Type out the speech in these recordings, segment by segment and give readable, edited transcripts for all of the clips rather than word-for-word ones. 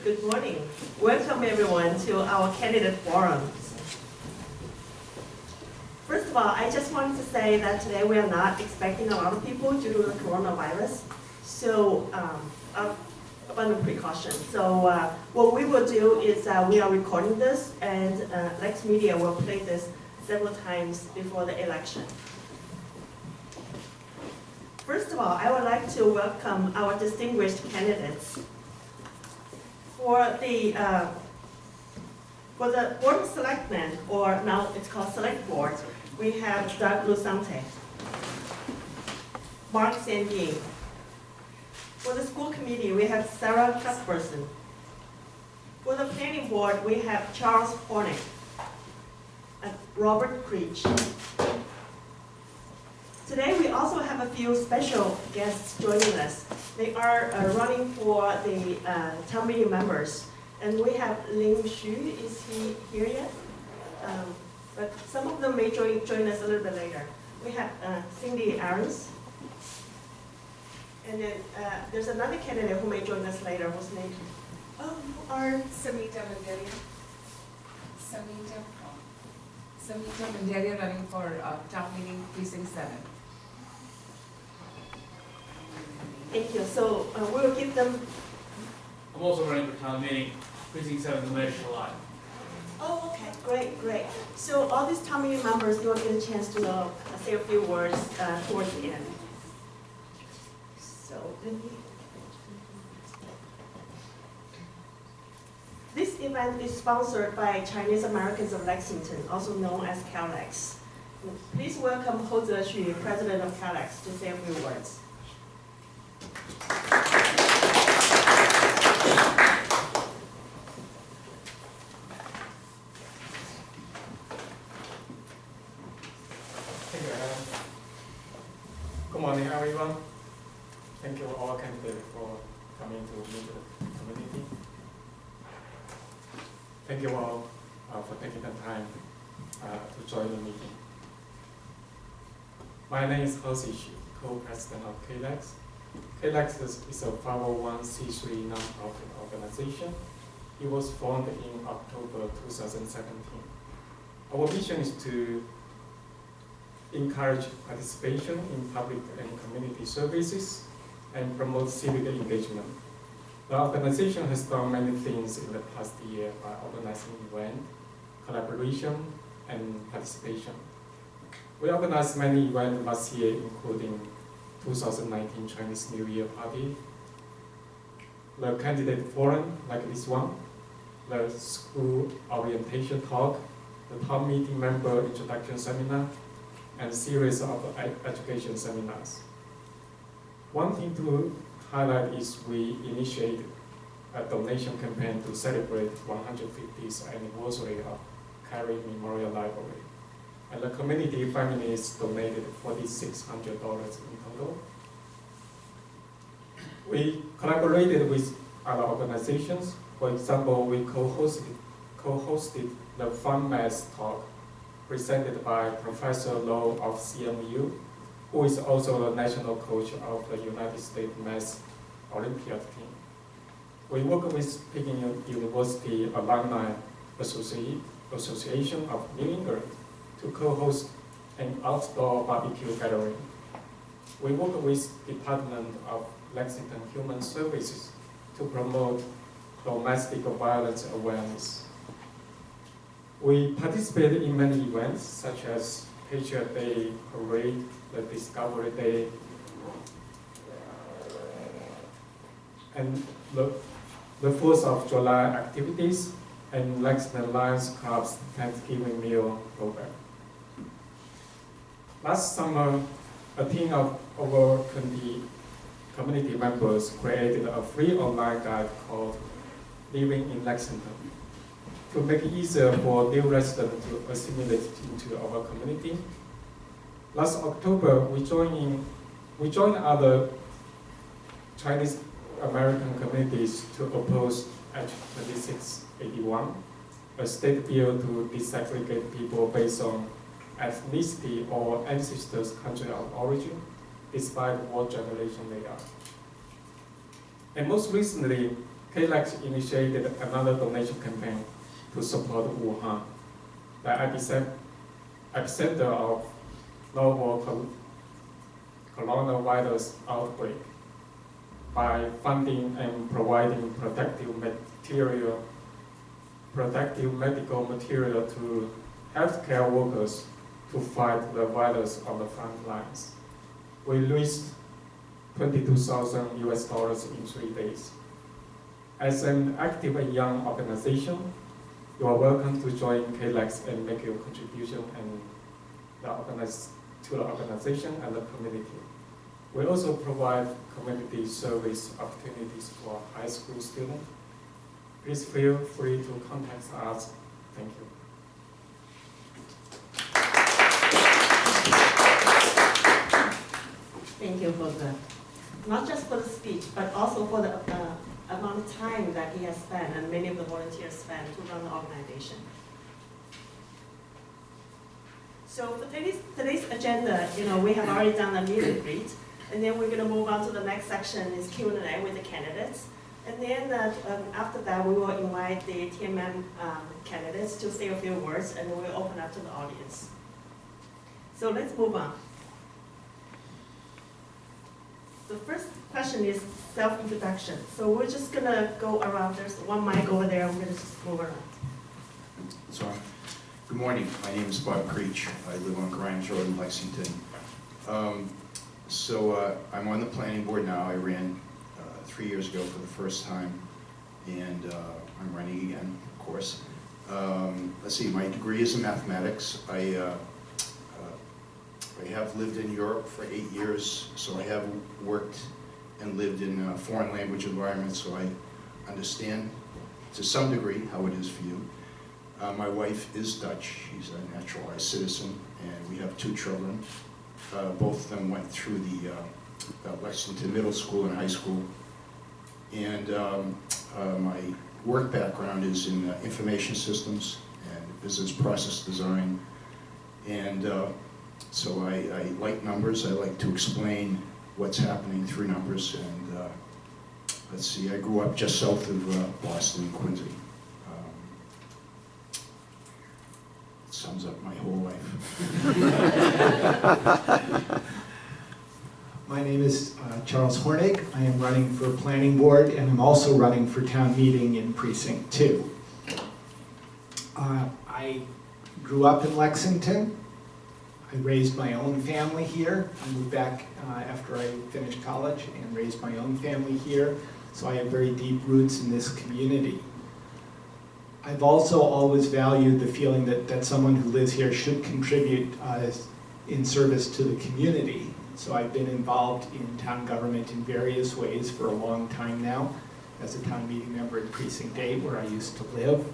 Good morning. Welcome everyone to our candidate forum. First of all, I just wanted to say that today we are not expecting a lot of people due to the coronavirus. So, abundant precaution. So what we will do is we are recording this, and Lex Media will play this several times before the election. First of all, I would like to welcome our distinguished candidates. For the Board of Selectmen, or now it's called Select Board, we have Doug Lusante, Mark Sanyi. For the school committee, we have Sarah Cuthbertson. For the planning board, we have Charles Hornick and Robert Creech. Today, we also have a few special guests joining us. They are running for the town meeting members. And we have Ling Xu, is he here yet? But some of them may join us a little bit later. We have Cindy Aarons. And then there's another candidate who may join us later, whose name? Oh, you are? Samita Mandaria running for town meeting precinct 7. Thank you. So we will give them. I'm also running for town meeting precinct 7 in late July. Oh, okay, great, great. So all these town meeting members, you'll get a chance to say a few words towards the end. So this event is sponsored by Chinese Americans of Lexington, also known as CALex. Please welcome Ho Zexu, President of CALex, to say a few words. Thank you, Helen. Good morning, everyone. Thank you all candidates for coming to meet the community. Thank you all for taking the time to join the meeting. My name is Ho Zexu, co-president of CALex. CALex is a 501c3 nonprofit organization. It was formed in October 2017. Our mission is to encourage participation in public and community services and promote civic engagement. The organization has done many things in the past year by organizing events, collaboration, and participation. We organized many events last year, including 2019 Chinese New Year party, the candidate forum like this one, the school orientation talk, the town meeting member introduction seminar, and series of education seminars. One thing to highlight is we initiated a donation campaign to celebrate 150th anniversary of Carey Memorial Library. And the community families donated $4,600 in total. We collaborated with other organizations. For example, we co-hosted the Fun Math Talk presented by Professor Lowe of CMU, who is also the national coach of the United States Math Olympiad team. We work with Peking University Alumni Association of New England to co-host an outdoor barbecue gathering. We work with Department of Lexington Human Services to promote domestic violence awareness. We participated in many events such as Patriot Day Parade, the Discovery Day, and the 4th of July activities, and Lexington Lions Club's Thanksgiving meal program. Last summer, a team of over 20 community members created a free online guide called Living in Lexington to make it easier for new residents to assimilate into our community. Last October, we joined other Chinese American communities to oppose H. 2681, a state bill to desegregate people based on ethnicity or ancestors' country of origin, despite what generation they are. And most recently, CALex initiated another donation campaign to support Wuhan, the epicenter of novel coronavirus outbreak, by funding and providing protective medical material to healthcare workers to fight the virus on the front lines. We raised $22,000 US in 3 days. As an active and young organization, you are welcome to join CALex and make your contribution to the organization and the community. We also provide community service opportunities for high school students. Please feel free to contact us. Thank you. Thank you for not just for the speech, but also for the amount of time that he has spent and many of the volunteers spent to run the organization. So for today's agenda, we have already done a meet and greet, and then we're going to move on to the next section is Q&A with the candidates. And then after that, we will invite the TMM candidates to say a few words, and then we'll open up to the audience. So let's move on. The first question is self-introduction. So we're just going to go around. There's one mic over there. We're going to just move around. So, good morning. My name is Bob Creech. I live on Grimes Road in Lexington. I'm on the planning board now. I ran 3 years ago for the first time, and I'm running again, of course. Let's see, my degree is in mathematics. I have lived in Europe for 8 years, so I have worked and lived in a foreign language environment, so I understand to some degree how it is for you. My wife is Dutch. She's a naturalized citizen, and we have 2 children. Both of them went through the Lexington Middle School and High School. And my work background is in information systems and business process design. And so I like numbers. I like to explain what's happening through numbers. And let's see, I grew up just south of Boston and Quincy. Sums up my whole life. My name is Charles Hornig. I am running for planning board, and I'm also running for town meeting in precinct 2. I grew up in Lexington. I raised my own family here. I moved back after I finished college and raised my own family here, so I have very deep roots in this community. I've also always valued the feeling that someone who lives here should contribute in service to the community. So I've been involved in town government in various ways for a long time now, as a town meeting member in Precinct 8, where I used to live.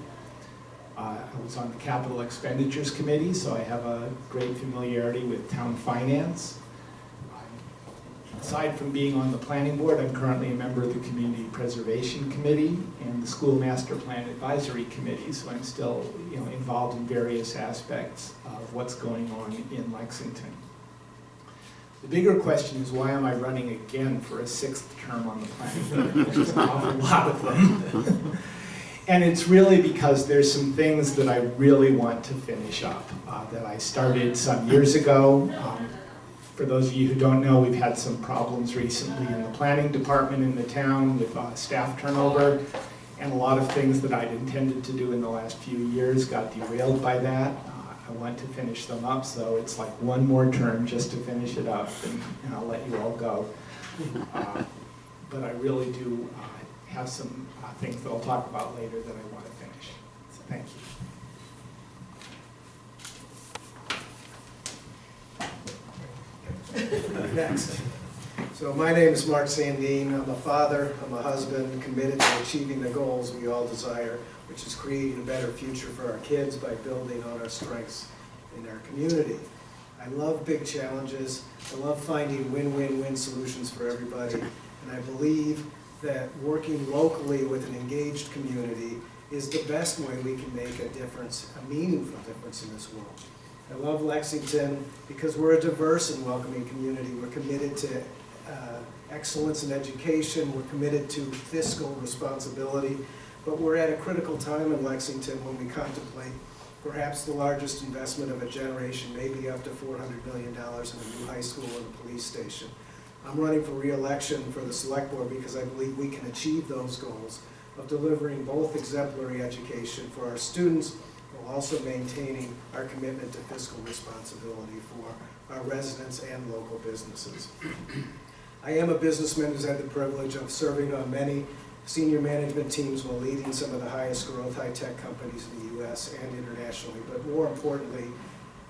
I was on the Capital Expenditures Committee, so I have a great familiarity with town finance. Aside from being on the planning board, I'm currently a member of the Community Preservation Committee and the School Master Plan Advisory Committee, so I'm still involved in various aspects of what's going on in Lexington. The bigger question is, why am I running again for a 6th term on the planning board, which is an awful lot of them. And it's really because there's some things that I really want to finish up that I started some years ago. For those of you who don't know, we've had some problems recently in the planning department in the town with staff turnover, and a lot of things that I'd intended to do in the last few years got derailed by that. I want to finish them up, so it's like one more term just to finish it up, and I'll let you all go. But I really do have some things that I'll talk about later that I want to finish. So thank you. Next. So my name is Mark Sandine. I'm a father, I'm a husband, committed to achieving the goals we all desire, which is creating a better future for our kids by building on our strengths in our community. I love big challenges. I love finding win-win-win solutions for everybody. And I believe that working locally with an engaged community is the best way we can make a difference, a meaningful difference in this world. I love Lexington because we're a diverse and welcoming community. We're committed to excellence in education. We're committed to fiscal responsibility. But we're at a critical time in Lexington when we contemplate perhaps the largest investment of a generation, maybe up to $400 million in a new high school and a police station. I'm running for re-election for the select board because I believe we can achieve those goals of delivering both exemplary education for our students while also maintaining our commitment to fiscal responsibility for our residents and local businesses. I am a businessman who's had the privilege of serving on many senior management teams while leading some of the highest growth high-tech companies in the U.S. and internationally. But more importantly,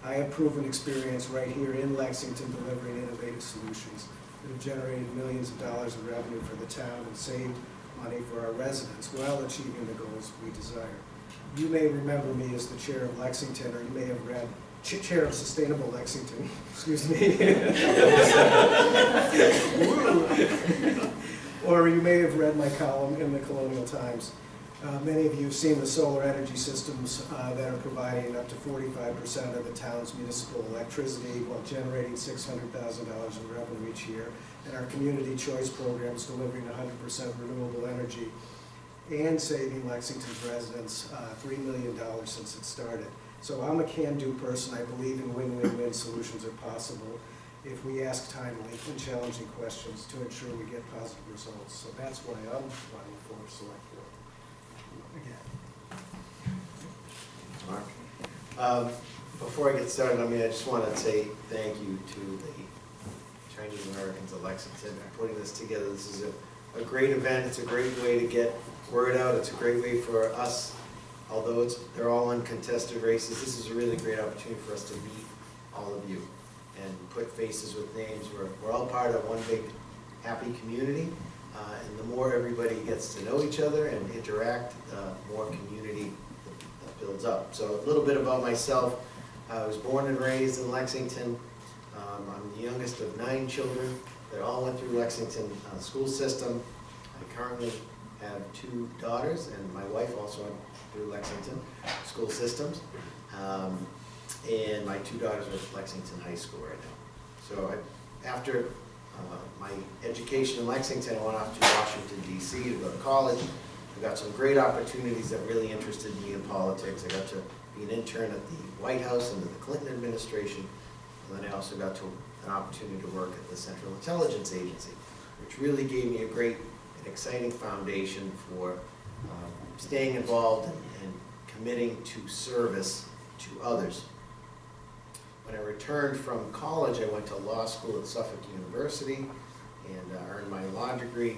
I have proven experience right here in Lexington delivering innovative solutions that have generated millions of dollars in revenue for the town and saved money for our residents while achieving the goals we desire. You may remember me as the chair of Lexington, or you may have read chair of Sustainable Lexington, excuse me. Or you may have read my column in the Colonial Times. Many of you have seen the solar energy systems that are providing up to 45% of the town's municipal electricity while generating $600,000 in revenue each year, and our community choice programs delivering 100% renewable energy and saving Lexington's residents $3 million since it started. So I'm a can-do person. I believe in win-win-win solutions are possible if we ask timely and challenging questions to ensure we get positive results. So that's why I'm running for select board. Mark. Before I get started, I just want to say thank you to the Chinese Americans of Lexington for putting this together. This is a great event. It's a great way to get word out. It's a great way for us, although they're all uncontested races, this is a really great opportunity for us to meet all of you and put faces with names. We're all part of one big happy community, and the more everybody gets to know each other and interact, the more community that builds up. So a little bit about myself. I was born and raised in Lexington. I'm the youngest of 9 children that all went through Lexington school system. I currently have 2 daughters, and my wife also went through Lexington school systems. And my 2 daughters are at Lexington High School right now. So after my education in Lexington, I went off to Washington, D.C. to go to college. I got some great opportunities that really interested me in politics. I got to be an intern at the White House under the Clinton administration. And then I also got an opportunity to work at the Central Intelligence Agency, which really gave me a great and exciting foundation for staying involved and committing to service to others. When I returned from college, I went to law school at Suffolk University and earned my law degree.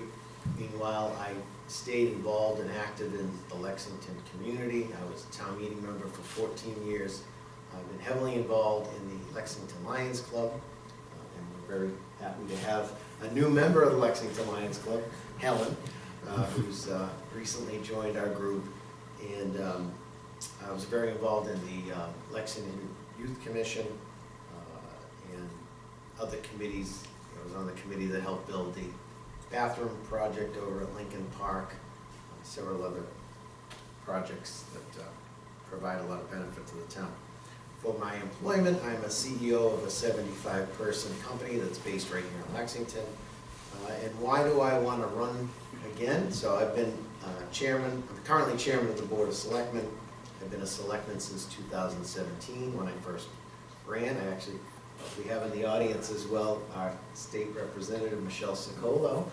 Meanwhile, I stayed involved and active in the Lexington community. I was a town meeting member for 14 years. I've been heavily involved in the Lexington Lions Club, and we're very happy to have a new member of the Lexington Lions Club, Helen, who's recently joined our group. And I was very involved in the Lexington Youth Commission and other committees. I was on the committee that helped build the bathroom project over at Lincoln Park, several other projects that provide a lot of benefit to the town. For my employment, I'm a CEO of a 75-person company that's based right here in Lexington. And why do I want to run again? So I've been I'm currently chairman of the Board of Selectmen. I've been a selectman since 2017 when I first ran. We have in the audience as well our state representative Michelle Ciccolo,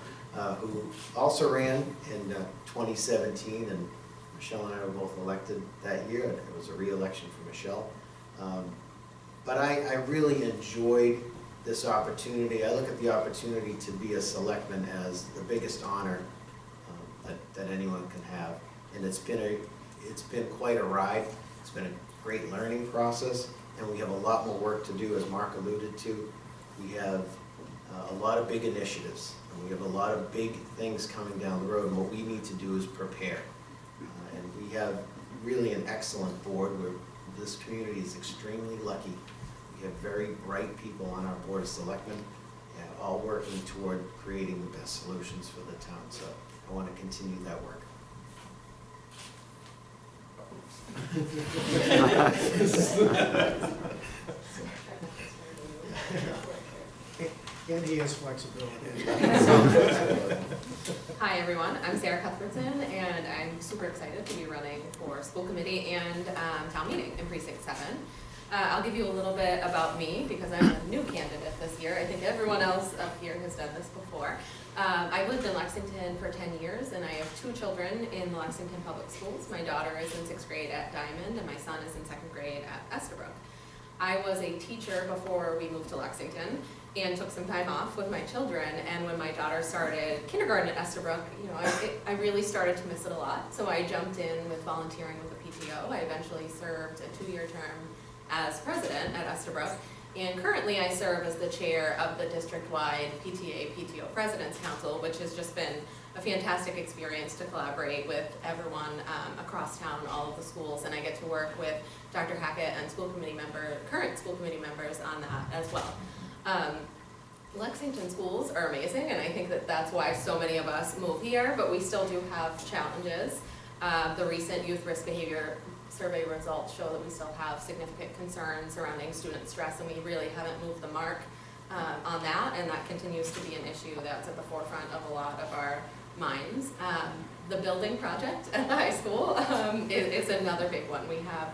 who also ran in 2017, and Michelle and I were both elected that year. It was a re-election for Michelle. But I really enjoyed this opportunity. I look at the opportunity to be a selectman as the biggest honor that anyone can have, and it's been quite a ride. It's been a great learning process, and we have a lot more work to do, as Mark alluded to. We have a lot of big initiatives, and we have a lot of big things coming down the road, and what we need to do is prepare. And we have really an excellent board where this community is extremely lucky. We have very bright people on our Board of Selectmen, and all working toward creating the best solutions for the town. So I want to continue that work. And he has flexibility. Hi everyone, I'm Sarah Cuthbertson and I'm super excited to be running for school committee and town meeting in precinct 7. I'll give you a little bit about me because I'm a new candidate this year. I think everyone else up here has done this before. I've lived in Lexington for 10 years and I have 2 children in the Lexington Public Schools. My daughter is in 6th grade at Diamond and my son is in 2nd grade at Estabrook. I was a teacher before we moved to Lexington and took some time off with my children, and when my daughter started kindergarten at Estabrook, you know, I really started to miss it a lot. So I jumped in with volunteering with the PTO. I eventually served a 2-year term as president at Estabrook, and currently I serve as the chair of the district-wide PTA-PTO President's Council, which has just been a fantastic experience to collaborate with everyone across town, all of the schools, and I get to work with Dr. Hackett and current school committee members on that as well. Lexington schools are amazing, and I think that that's why so many of us move here, but we still do have challenges. The recent youth risk behavior survey results show that we still have significant concerns surrounding student stress, and we really haven't moved the mark on that, and that continues to be an issue that's at the forefront of a lot of our minds. The building project at the high school is another big one. We have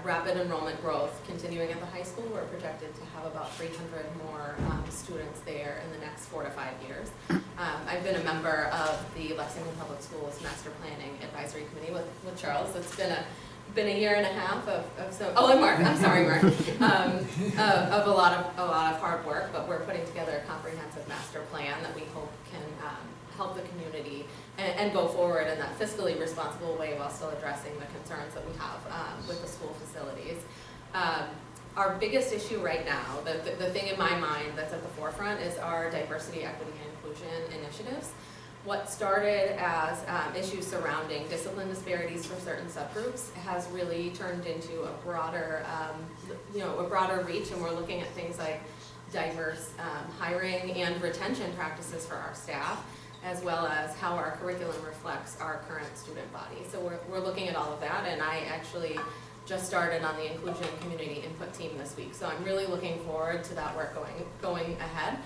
rapid enrollment growth continuing at the high school. We're projected to have about 300 more students there in the next 4 to 5 years. I've been a member of the Lexington Public Schools Master Planning Advisory Committee with Charles. It's been a year and a half of and Mark, I'm sorry Mark, of a lot of hard work, but we're putting together a comprehensive master plan that we hope can help the community and go forward in that fiscally responsible way while still addressing the concerns that we have with the school facilities. Our biggest issue right now, the thing in my mind that's at the forefront, is our diversity, equity, and inclusion initiatives. What started as issues surrounding discipline disparities for certain subgroups has really turned into a broader, a broader reach, and we're looking at things like diverse hiring and retention practices for our staff, as well as how our curriculum reflects our current student body. So we're looking at all of that, and I actually just started on the inclusion community input team this week. So I'm really looking forward to that work going ahead.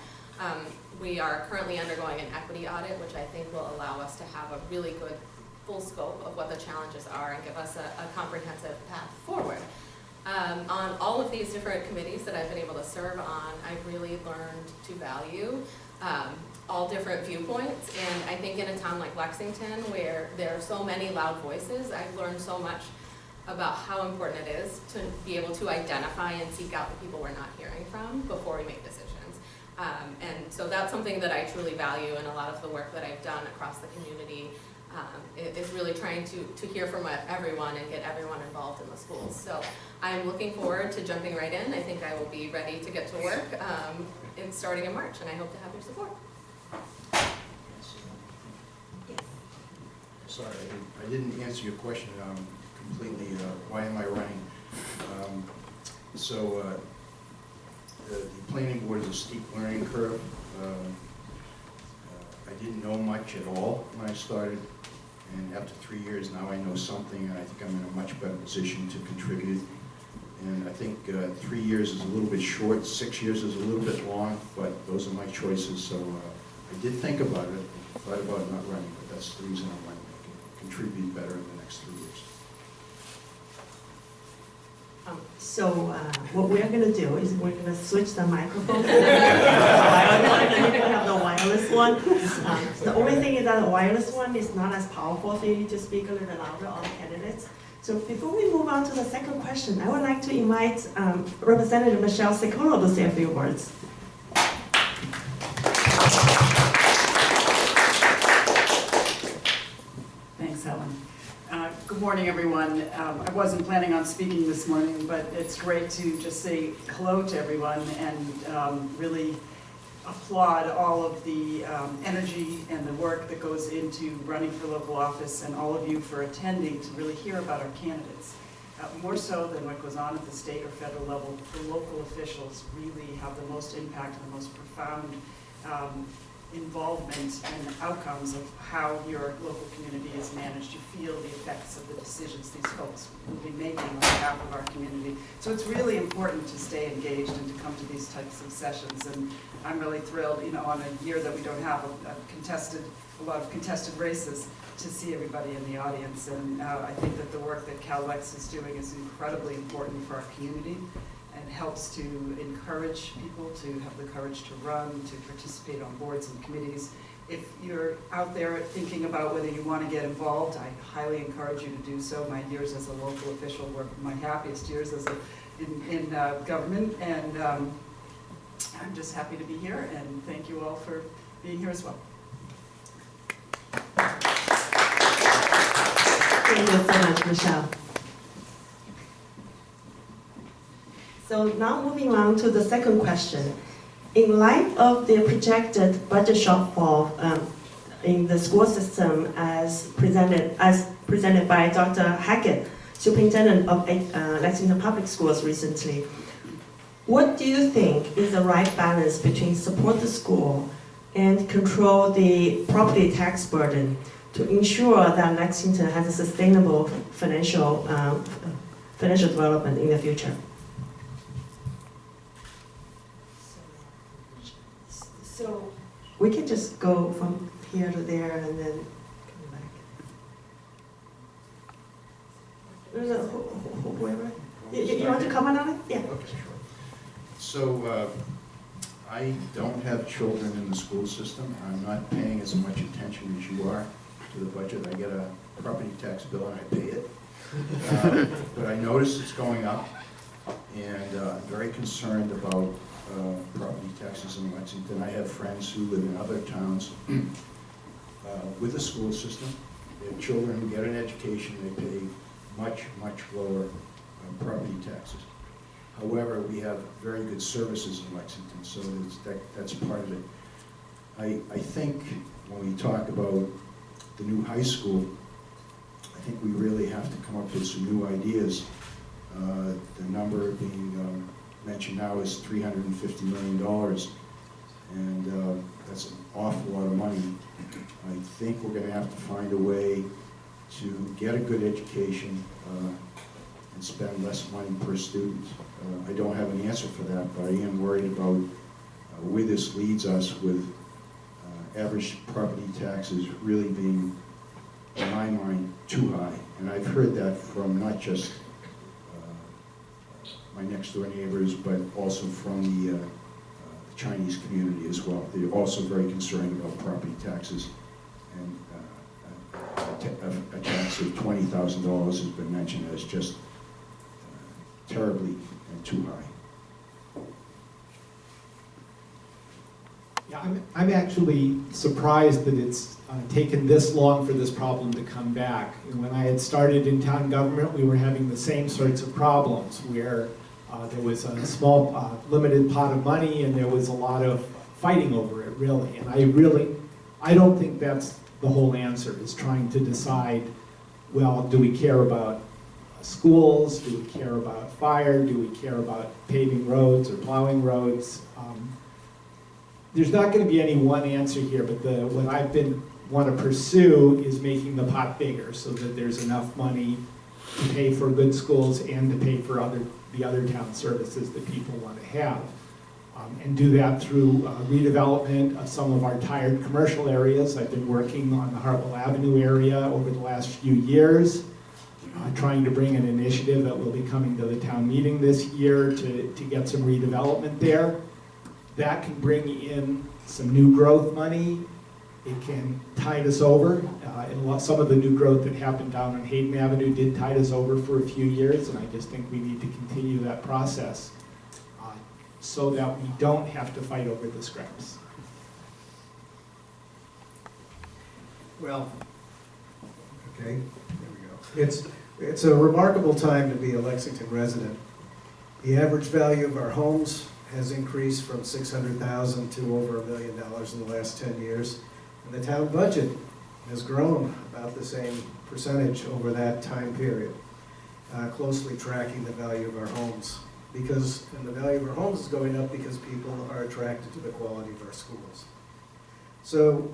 We are currently undergoing an equity audit, which I think will allow us to have a really good full scope of what the challenges are and give us a comprehensive path forward. On all of these different committees that I've been able to serve on, I've really learned to value all different viewpoints, and I think in a town like Lexington, where there are so many loud voices, I've learned so much about how important it is to be able to identify and seek out the people we're not hearing from before we make decisions. And so that's something that I truly value, and a lot of the work that I've done across the community is really trying to hear from everyone and get everyone involved in the schools. So I'm looking forward to jumping right in. I think I will be ready to get to work starting in March, and I hope to have your support. Sorry, I didn't answer your question completely. Why am I running? The planning board is a steep learning curve. I didn't know much at all when I started, and after 3 years now I know something, and I think I'm in a much better position to contribute. And I think 3 years is a little bit short, 6 years is a little bit long, but those are my choices. So I did think about it, thought about not running, but that's the reason I'm running. I can contribute better in the next 3 years. What we're going to do is we're going to switch the microphone. I don't have the wireless one. The only thing is that the wireless one is not as powerful, so you need to speak a little louder, all candidates. So before we move on to the second question, I would like to invite Representative Michelle Ciccolo to say a few words. Thanks, Helen. Good morning, everyone. I wasn't planning on speaking this morning, but it's great to just say hello to everyone and really applaud all of the energy and the work that goes into running for local office, and all of you for attending to really hear about our candidates. More so than what goes on at the state or federal level, the local officials really have the most impact and the most profound involvement and outcomes of how your local community is managed. You feel the effects of the decisions these folks will be making on behalf of our community. So it's really important to stay engaged and to come to these types of sessions. And I'm really thrilled, on a year that we don't have a lot of contested races, to see everybody in the audience. And I think that the work that CALex is doing is incredibly important for our community and helps to encourage people to have the courage to run, to participate on boards and committees. If you're out there thinking about whether you want to get involved, I highly encourage you to do so. My years as a local official were my happiest years in government, and I'm just happy to be here, and thank you all for being here as well. Thank you so much, Michelle. So now moving on to the second question. In light of the projected budget shortfall in the school system as presented by Dr. Hackett, Superintendent of Lexington Public Schools recently, what do you think is the right balance between support the school and control the property tax burden to ensure that Lexington has a sustainable financial development in the future? So we can just go from here to there and then come back. Whoever. You want to comment on it? Yeah. Okay, sure. So I don't have children in the school system. I'm not paying as much attention as you are to the budget. I get a property tax bill and I pay it. But I notice it's going up, and I'm very concerned about property taxes in Lexington. I have friends who live in other towns with the school system. They have children who get an education. They pay much, much lower property taxes. However, we have very good services in Lexington, so that's part of it. I think when we talk about the new high school, I think we really have to come up with some new ideas. The number being mentioned now is $350 million, and that's an awful lot of money. I think we're going to have to find a way to get a good education and spend less money per student. I don't have an answer for that, but I am worried about where this leads us with average property taxes really being, in my mind, too high. And I've heard that from not just my next door neighbors, but also from the Chinese community as well. They're also very concerned about property taxes, and a tax of $20,000 has been mentioned as just terribly and too high. Yeah, I'm actually surprised that it's taken this long for this problem to come back. And when I had started in town government, we were having the same sorts of problems where there was a small, limited pot of money, and there was a lot of fighting over it, really. And I don't think that's the whole answer, is trying to decide, well, do we care about schools? Do we care about fire? Do we care about paving roads or plowing roads? There's not going to be any one answer here, but what I've want to pursue is making the pot bigger so that there's enough money to pay for good schools and to pay for the other town services that people want to have. And do that through redevelopment of some of our tired commercial areas. I've been working on the Hartwell Avenue area over the last few years, trying to bring an initiative that will be coming to the town meeting this year to get some redevelopment there. That can bring in some new growth money. It can tide us over. And some of the new growth that happened down on Hayden Avenue did tide us over for a few years, and I just think we need to continue that process so that we don't have to fight over the scraps. Well, okay, there we go. It's a remarkable time to be a Lexington resident. The average value of our homes has increased from $600,000 to over $1 million in the last 10 years. And the town budget has grown about the same percentage over that time period, closely tracking the value of our homes. And the value of our homes is going up because people are attracted to the quality of our schools. So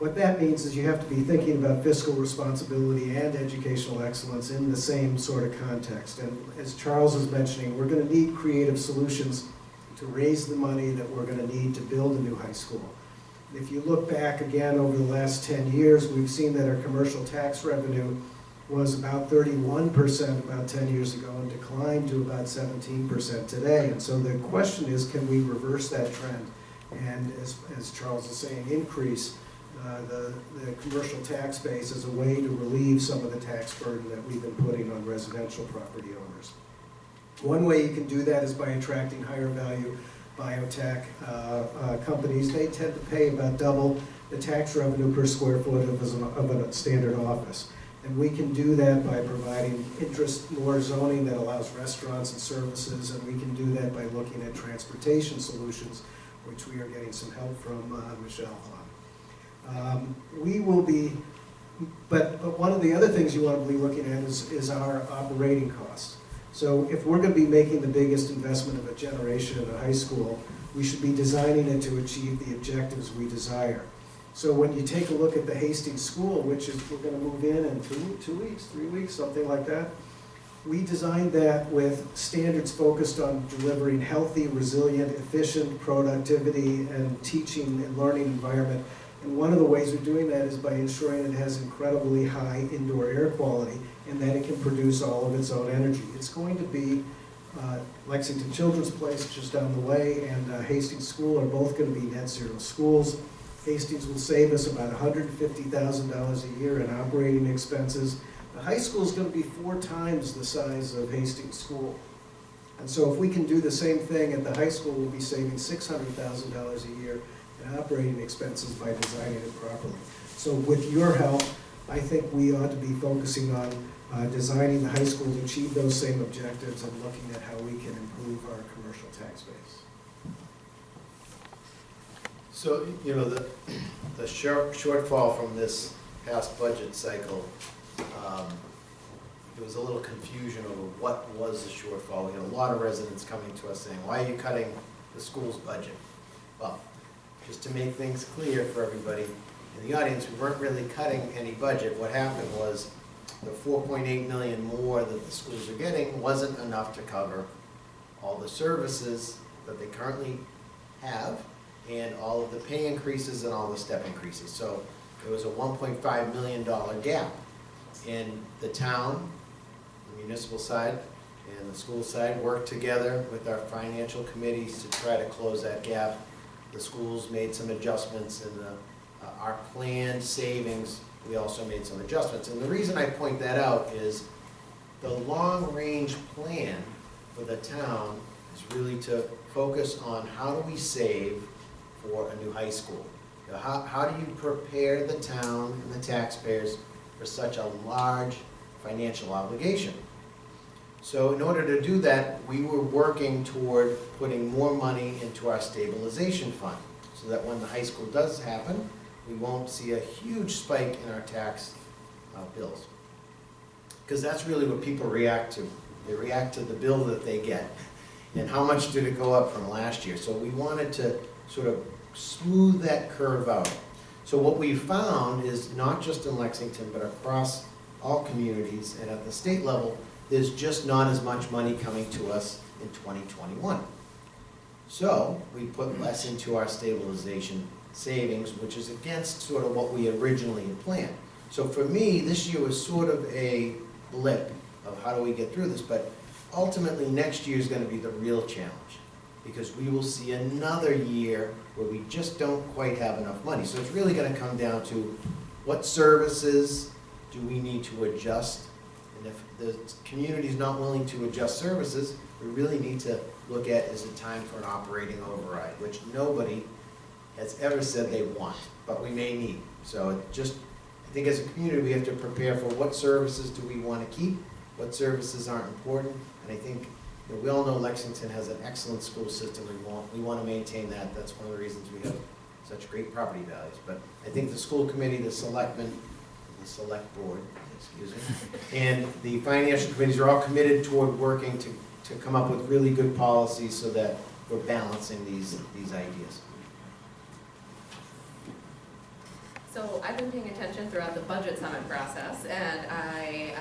what that means is you have to be thinking about fiscal responsibility and educational excellence in the same sort of context. And as Charles is mentioning, we're going to need creative solutions to raise the money that we're going to need to build a new high school. If you look back again over the last 10 years, we've seen that our commercial tax revenue was about 31% about 10 years ago and declined to about 17% today. And so the question is, can we reverse that trend? And as Charles is saying, increase the commercial tax base as a way to relieve some of the tax burden that we've been putting on residential property owners. One way you can do that is by attracting higher value biotech companies. They tend to pay about double the tax revenue per square foot of a standard office. And we can do that by providing interest-more zoning that allows restaurants and services, and we can do that by looking at transportation solutions, which we are getting some help from Michelle on. We will be, but one of the other things you want to be looking at is our operating costs. So if we're going to be making the biggest investment of a generation in a high school, we should be designing it to achieve the objectives we desire. So when you take a look at the Hastings School, which is we're going to move in 2 weeks, 3 weeks, something like that, we designed that with standards focused on delivering healthy, resilient, efficient productivity and teaching and learning environment. And one of the ways we're doing that is by ensuring it has incredibly high indoor air quality and that it can produce all of its own energy. It's going to be Lexington Children's Place just down the way and Hastings School are both going to be net zero schools. Hastings will save us about $150,000 a year in operating expenses. The high school is going to be 4 times the size of Hastings School. And so if we can do the same thing at the high school, we'll be saving $600,000 a year in operating expenses by designing it properly. So with your help, I think we ought to be focusing on designing the high school to achieve those same objectives and looking at how we can improve our commercial tax base. So, you know, the shortfall from this past budget cycle, there was a little confusion over what was the shortfall. We had a lot of residents coming to us saying, why are you cutting the school's budget? Well, just to make things clear for everybody in the audience, we weren't really cutting any budget. What happened was the $4.8 million more that the schools are getting wasn't enough to cover all the services that they currently have and all of the pay increases and all the step increases. So there was a $1.5 million gap. And the town, the municipal side, and the school side worked together with our financial committees to try to close that gap. The schools made some adjustments in our planned savings. We also made some adjustments. And the reason I point that out is the long-range plan for the town is really to focus on how do we save for a new high school. You know, how do you prepare the town and the taxpayers for such a large financial obligation? So in order to do that, we were working toward putting more money into our stabilization fund so that when the high school does happen, we won't see a huge spike in our tax bills. Because that's really what people react to. They react to the bill that they get and how much did it go up from last year. So we wanted to sort of smooth that curve out. So what we found is not just in Lexington, but across all communities and at the state level, there's just not as much money coming to us in 2021. So we put less into our stabilization savings, which is against sort of what we originally had planned. So for me, this year was sort of a blip of how do we get through this, but ultimately next year is going to be the real challenge because we will see another year where we just don't quite have enough money. So it's really going to come down to what services do we need to adjust, and if the community is not willing to adjust services, we really need to look at is it time for an operating override, which nobody has ever said they want, but we may need. So it just, I think as a community we have to prepare for what services do we want to keep, what services aren't important, and I think you know, we all know Lexington has an excellent school system. We want to maintain that. That's one of the reasons we have such great property values. But I think the school committee, the selectmen, the select board, excuse me, and the financial committees are all committed toward working to come up with really good policies so that we're balancing these ideas. I've been paying attention throughout the budget summit process, and I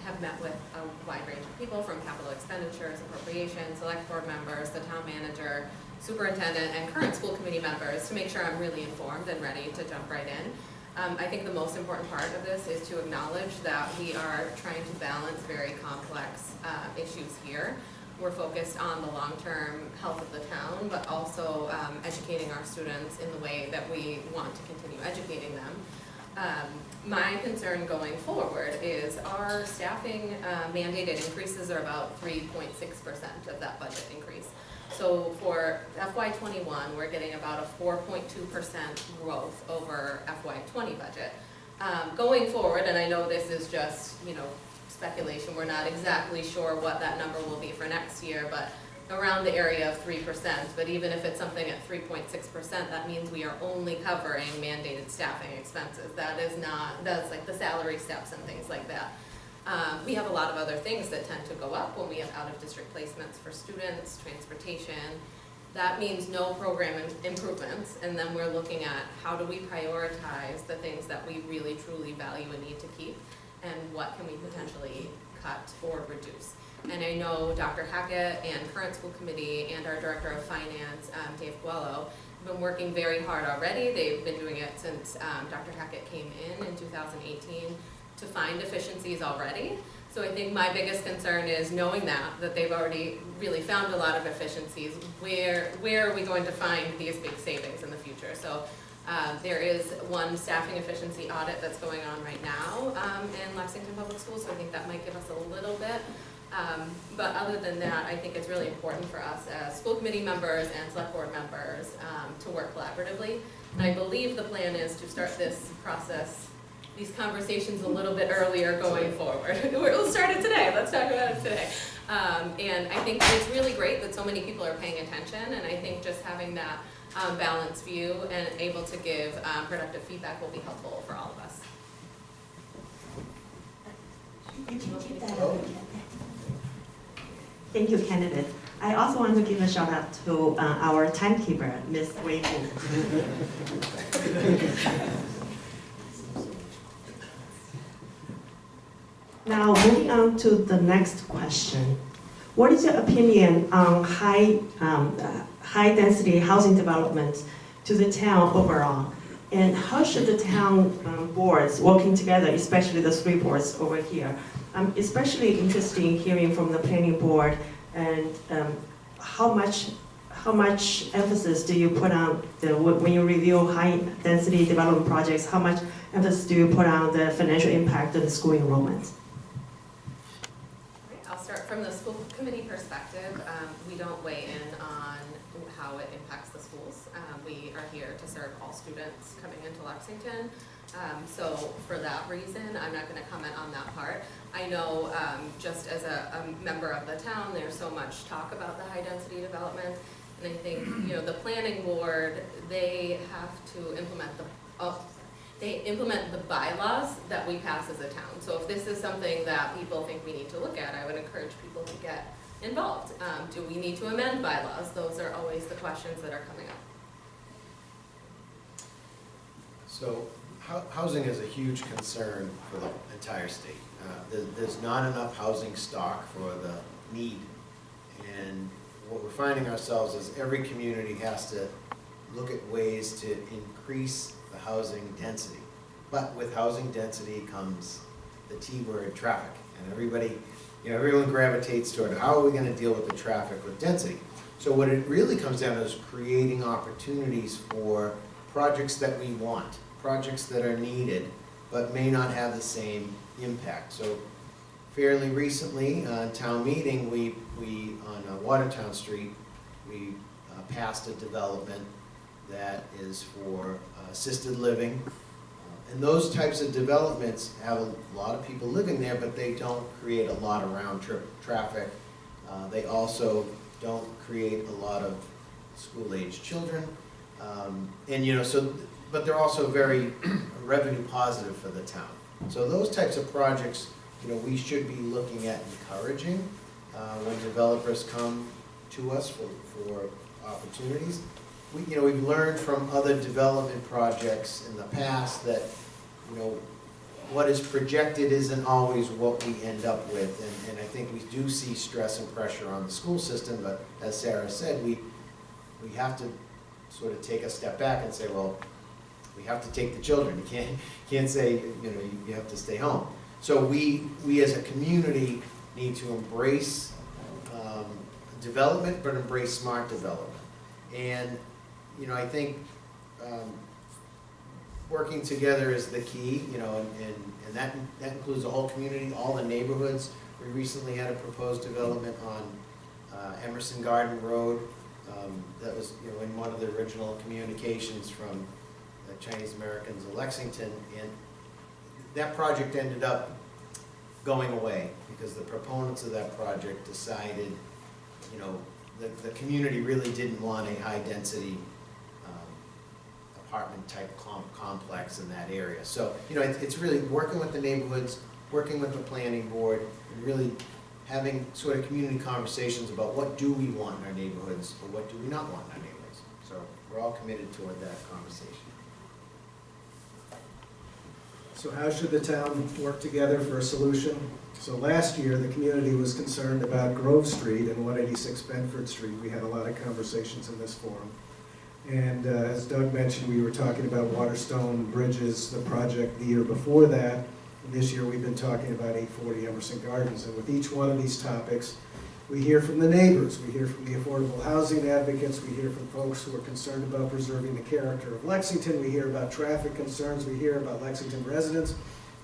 have met with a wide range of people from capital expenditures, appropriations, select board members, the town manager, superintendent, and current school committee members to make sure I'm really informed and ready to jump right in. I think the most important part of this is to acknowledge that we are trying to balance very complex issues here. We're focused on the long-term health of the town, but also educating our students in the way that we want to continue educating them. My concern going forward is our staffing mandated increases are about 3.6% of that budget increase. So for FY21, we're getting about a 4.2% growth over FY20 budget. Going forward, and I know this is just, speculation, we're not exactly sure what that number will be for next year, but around the area of 3%, but even if it's something at 3.6%, that means we are only covering mandated staffing expenses. That's like the salary steps and things like that. We have a lot of other things that tend to go up when we have out-of-district placements for students, transportation. That means no program improvements, and then we're looking at how do we prioritize the things that we really truly value and need to keep, and what can we potentially cut or reduce. And I know Dr. Hackett and current school committee and our director of finance, Dave Guello, have been working very hard already. They've been doing it since Dr. Hackett came in 2018 to find efficiencies already. So I think my biggest concern is knowing that they've already really found a lot of efficiencies. Where are we going to find these big savings in the future? So there is one staffing efficiency audit that's going on right now in Lexington Public Schools, so I think that might give us a little bit. But other than that, I think it's really important for us as school committee members and select board members to work collaboratively. And I believe the plan is to start this process, these conversations a little bit earlier going forward. We'll start it today, let's talk about it today. And I think it's really great that so many people are paying attention, and I think just having that balanced view and able to give productive feedback will be helpful for all of us. You can keep that up. Thank you, candidate. I also want to give a shout out to our timekeeper, Ms. Wei Fu. Now, moving on to the next question. What is your opinion on high-density housing development to the town overall? And how should the town boards working together, especially the three boards over here? I'm especially interested in hearing from the planning board and how much emphasis do you put on when you review high-density development projects? How much emphasis do you put on the financial impact of the school enrollment? I'll start from the school committee perspective. We don't weigh in on how it impacts the schools. We are here to serve all students coming into Lexington. So for that reason, I'm not going to comment on that part. I know just as a member of the town, there's so much talk about the high density development. And I think, the planning board, they have to implement the bylaws that we pass as a town. So if this is something that people think we need to look at, I would encourage people to get involved. Do we need to amend bylaws? Those are always the questions that are coming up. So housing is a huge concern for the entire state. There's not enough housing stock for the need. And what we're finding ourselves is every community has to look at ways to increase the housing density. But with housing density comes the T word, traffic. And everyone gravitates toward how are we going to deal with the traffic with density. So what it really comes down to is creating opportunities for projects that we want, projects that are needed, but may not have the same impact. So fairly recently, town meeting, we on Watertown Street, we passed a development that is for assisted living. And those types of developments have a lot of people living there, but they don't create a lot of round-trip traffic. They also don't create a lot of school-age children. But they're also very revenue positive for the town. So those types of projects, we should be looking at encouraging when developers come to us for opportunities. we've learned from other development projects in the past that, what is projected isn't always what we end up with. And I think we do see stress and pressure on the school system, but as Sarah said, we have to sort of take a step back and say, well, we have to take the children. You can't say, you have to stay home. So we as a community need to embrace development, but embrace smart development. And, I think working together is the key, and that includes the whole community, all the neighborhoods. We recently had a proposed development on Emerson Garden Road. That was, in one of the original communications from the Chinese Americans in Lexington, and that project ended up going away because the proponents of that project decided, the community really didn't want a high-density apartment-type complex in that area. So, it's really working with the neighborhoods, working with the planning board, and really having sort of community conversations about what do we want in our neighborhoods or what do we not want in our neighborhoods. So we're all committed toward that conversation. So how should the town work together for a solution? So last year, the community was concerned about Grove Street and 186 Bedford Street. We had a lot of conversations in this forum. And as Doug mentioned, we were talking about Waterstone Bridges, the project the year before that. And this year we've been talking about 840 Emerson Gardens. And with each one of these topics, we hear from the neighbors, we hear from the affordable housing advocates, we hear from folks who are concerned about preserving the character of Lexington, we hear about traffic concerns, we hear about Lexington residents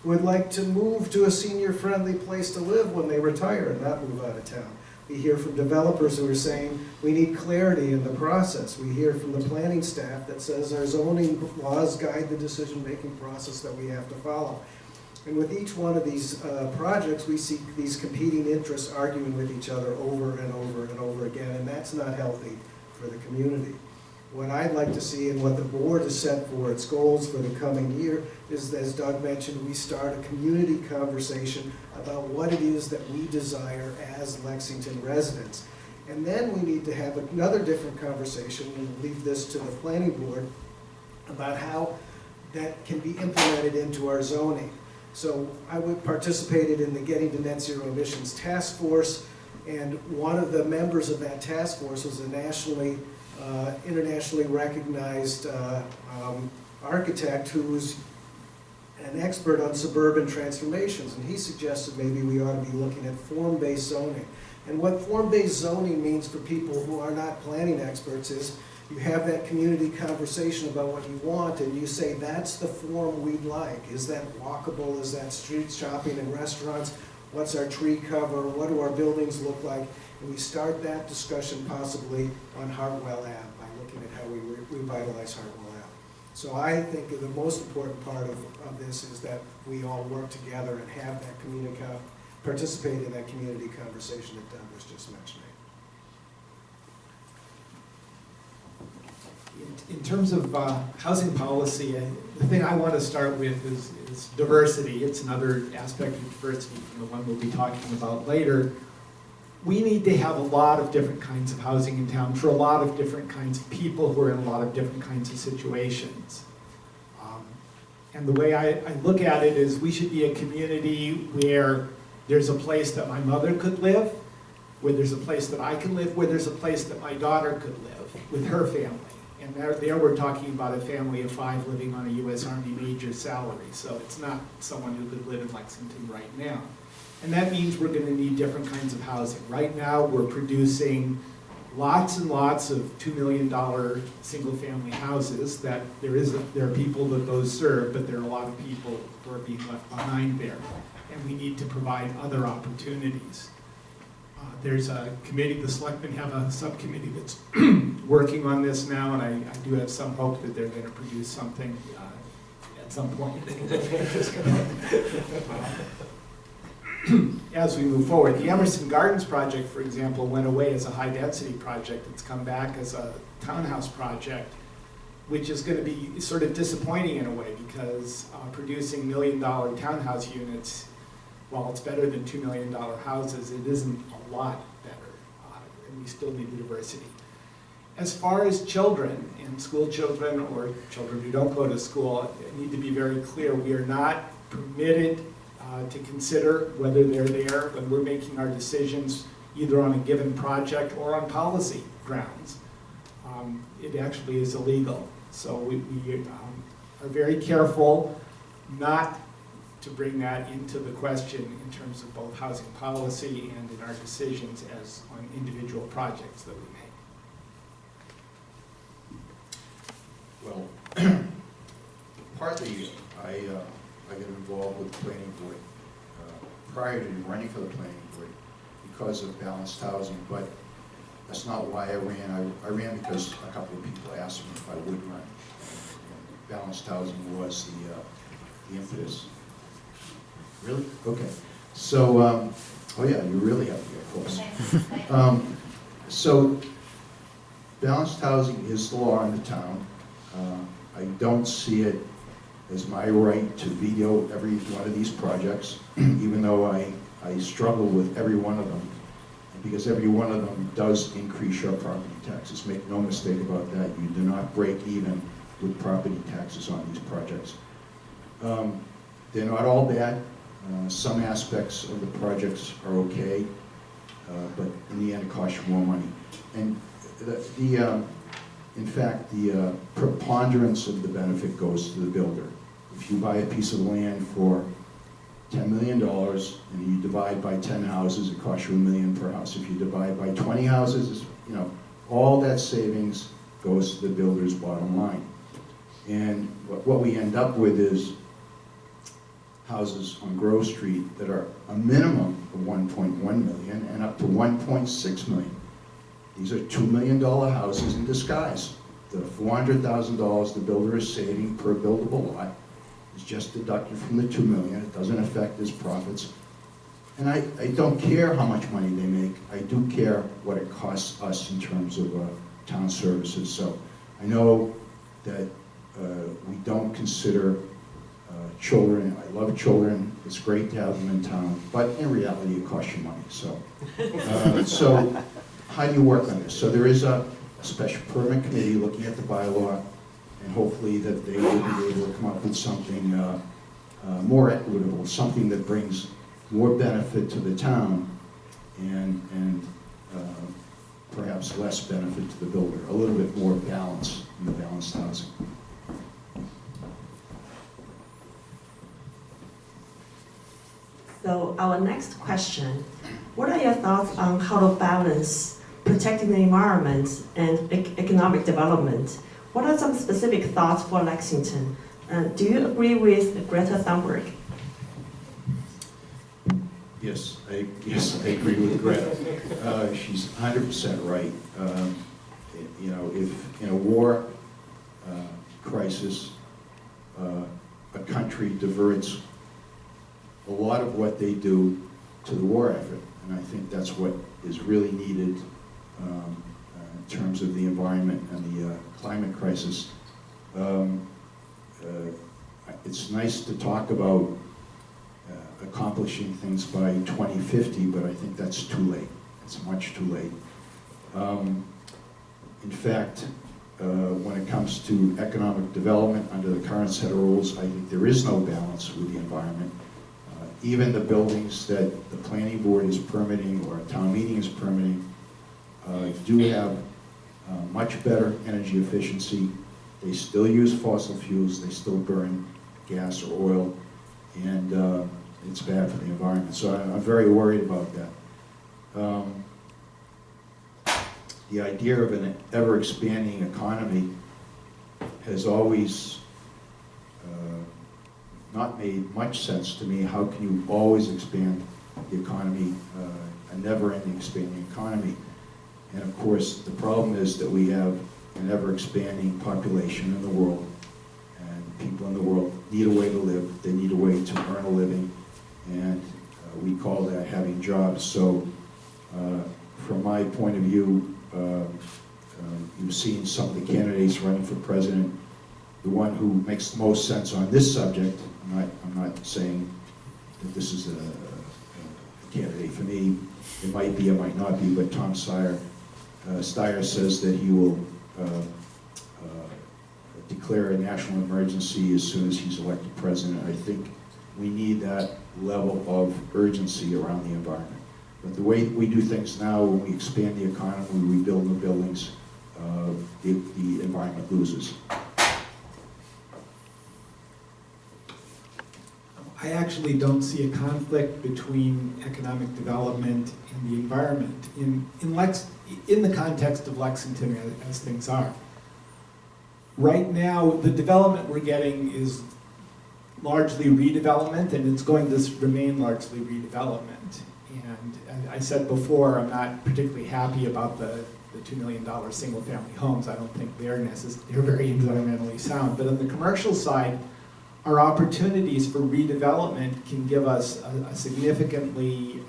who would like to move to a senior-friendly place to live when they retire and not move out of town. We hear from developers who are saying we need clarity in the process. We hear from the planning staff that says our zoning laws guide the decision-making process that we have to follow. And with each one of these projects, we see these competing interests arguing with each other over and over and over again, and that's not healthy for the community. What I'd like to see and what the board has set for its goals for the coming year is, as Doug mentioned, we start a community conversation about what it is that we desire as Lexington residents. And then we need to have another different conversation, and leave this to the planning board, about how that can be implemented into our zoning. So I participated in the Getting to Net Zero Emissions Task Force, and one of the members of that task force was a internationally recognized architect who was an expert on suburban transformations, and he suggested maybe we ought to be looking at form-based zoning. And what form-based zoning means for people who are not planning experts is you have that community conversation about what you want, and you say, that's the form we'd like. Is that walkable? Is that street shopping and restaurants? What's our tree cover? What do our buildings look like? And we start that discussion possibly on Hartwell Ave by looking at how we revitalize Hartwell Ave. So I think the most important part of this is that we all work together and have that participate in that community conversation that Doug was just mentioning. In terms of housing policy, the thing I want to start with is diversity. It's another aspect of diversity from the one we'll be talking about later. We need to have a lot of different kinds of housing in town for a lot of different kinds of people who are in a lot of different kinds of situations. And the way I look at it is we should be a community where there's a place that my mother could live, where there's a place that I can live, where there's a place that my daughter could live with her family. And there we're talking about a family of 5 living on a U.S. Army major salary, so it's not someone who could live in Lexington right now. And that means we're going to need different kinds of housing. Right now we're producing lots and lots of $2 million single-family houses that there are people that those serve, but there are a lot of people who are being left behind there. And we need to provide other opportunities. There's a committee, the selectmen have a subcommittee that's working on this now, and I do have some hope that they're going to produce something at some point. As we move forward. The Emerson Gardens project, for example, went away as a high-density project. It's come back as a townhouse project, which is going to be sort of disappointing in a way, because producing $1 million townhouse units, while it's better than $2 million houses, it isn't a lot better, and we still need the diversity. As far as children, and school children or children who don't go to school, I need to be very clear, we are not permitted to consider whether they're there when we're making our decisions either on a given project or on policy grounds. It actually is illegal. So we are very careful not to bring that into the question in terms of both housing policy and in our decisions as on individual projects that we make. Well, partly I got involved with the planning board prior to running for the planning board because of balanced housing, but that's not why I ran. I ran because a couple of people asked me if I would run. And balanced housing was the impetus. Really? Okay. So, oh yeah, you really have to be, of course. So, balanced housing is the law in the town. I don't see it as my right to veto every one of these projects, even though I struggle with every one of them, because every one of them does increase your property taxes. Make no mistake about that. You do not break even with property taxes on these projects. They're not all bad. Some aspects of the projects are okay, but in the end it costs you more money. And in fact, the preponderance of the benefit goes to the builder. If you buy a piece of land for $10 million and you divide by 10 houses, it costs you $1 million per house. If you divide by 20 houses, you know, all that savings goes to the builder's bottom line. And what we end up with is houses on Grove Street that are a minimum of $1.1 million and up to $1.6 million. These are $2 million houses in disguise. The $400,000 the builder is saving per buildable lot is just deducted from the $2 million. It doesn't affect his profits. And I don't care how much money they make. I do care what it costs us in terms of town services. So I know that we don't consider children. I love children. It's great to have them in town. But in reality, it costs you money. So, so how do you work on this? So there is a special permit committee looking at the bylaw, and hopefully that they will be able to come up with something more equitable, something that brings more benefit to the town and perhaps less benefit to the builder, a little bit more balance in the balanced housing. So our next question, what are your thoughts on how to balance protecting the environment and economic development? What are some specific thoughts for Lexington? Do you agree with Greta Thunberg? Yes, I agree with Greta. She's 100% right. You know, if in a war crisis, a country diverts a lot of what they do to the war effort, and I think that's what is really needed in terms of the environment and the climate crisis. It's nice to talk about accomplishing things by 2050, but I think that's too late. It's much too late. In fact, when it comes to economic development under the current set of rules, I think there is no balance with the environment. Even the buildings that the planning board is permitting or a town meeting is permitting do have much better energy efficiency. They still use fossil fuels, they still burn gas or oil, and it's bad for the environment. So I'm very worried about that. The idea of an ever-expanding economy has always not made much sense to me. How can you always expand the economy, a never-ending expanding economy? And of course, the problem is that we have an ever-expanding population in the world, and people in the world need a way to live. They need a way to earn a living, and we call that having jobs. So from my point of view, you've seen some of the candidates running for president. The one who makes the most sense on this subject, I'm not saying that this is a candidate for me. It might be, it might not be, but Tom Sire Steyer says that he will declare a national emergency as soon as he's elected president. I think we need that level of urgency around the environment. But the way we do things now, when we expand the economy, we rebuild new buildings, the environment loses. I actually don't see a conflict between economic development and the environment in the context of Lexington as things are. Right now, the development we're getting is largely redevelopment, and it's going to remain largely redevelopment. And I said before, I'm not particularly happy about the $2 million single-family homes. I don't think they're very environmentally sound. But on the commercial side, our opportunities for redevelopment can give us a significantly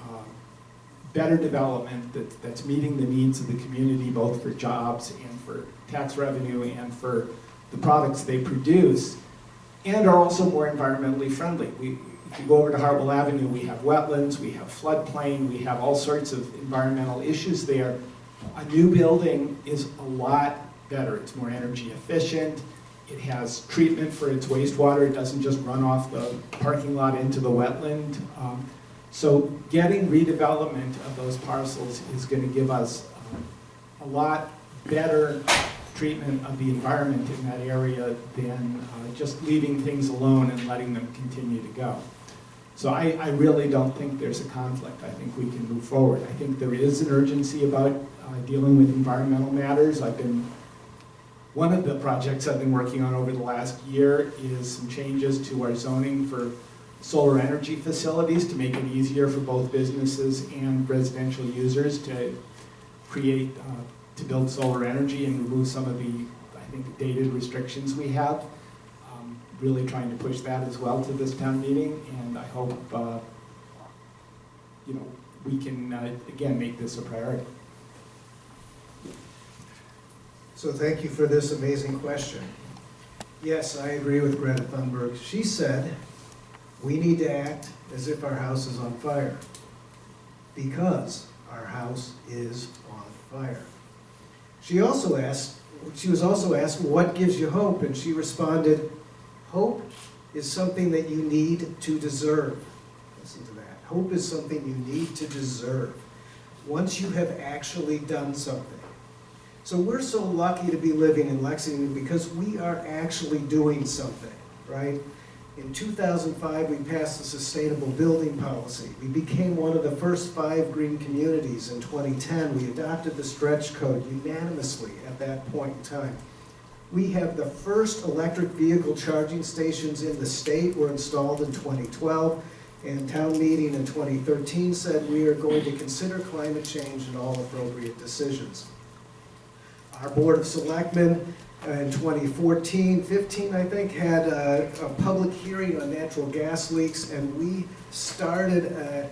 better development that's meeting the needs of the community, both for jobs and for tax revenue and for the products they produce, and are also more environmentally friendly. If you go over to Harble Avenue, we have wetlands, we have floodplain, we have all sorts of environmental issues there. A new building is a lot better. It's more energy efficient. It has treatment for its wastewater. It doesn't just run off the parking lot into the wetland. So getting redevelopment of those parcels is going to give us a lot better treatment of the environment in that area than just leaving things alone and letting them continue to go. So I really don't think there's a conflict. I think we can move forward. I think there is an urgency about dealing with environmental matters. One of the projects I've been working on over the last year is some changes to our zoning for solar energy facilities to make it easier for both businesses and residential users to to build solar energy and remove some of the, I think, dated restrictions we have. Really trying to push that as well to this town meeting, and I hope we can again make this a priority. So thank you for this amazing question. Yes, I agree with Greta Thunberg. She said, we need to act as if our house is on fire, because our house is on fire. She was also asked, what gives you hope? And she responded, hope is something that you need to deserve. Listen to that. Hope is something you need to deserve once you have actually done something. So we're so lucky to be living in Lexington because we are actually doing something, right? In 2005, we passed the Sustainable Building Policy. We became one of the first 5 green communities. In 2010, we adopted the stretch code unanimously at that point in time. We have the first electric vehicle charging stations in the state were installed in 2012, and town meeting in 2013 said we are going to consider climate change in all appropriate decisions. Our Board of Selectmen in 2014-15, I think, had a public hearing on natural gas leaks, and we started a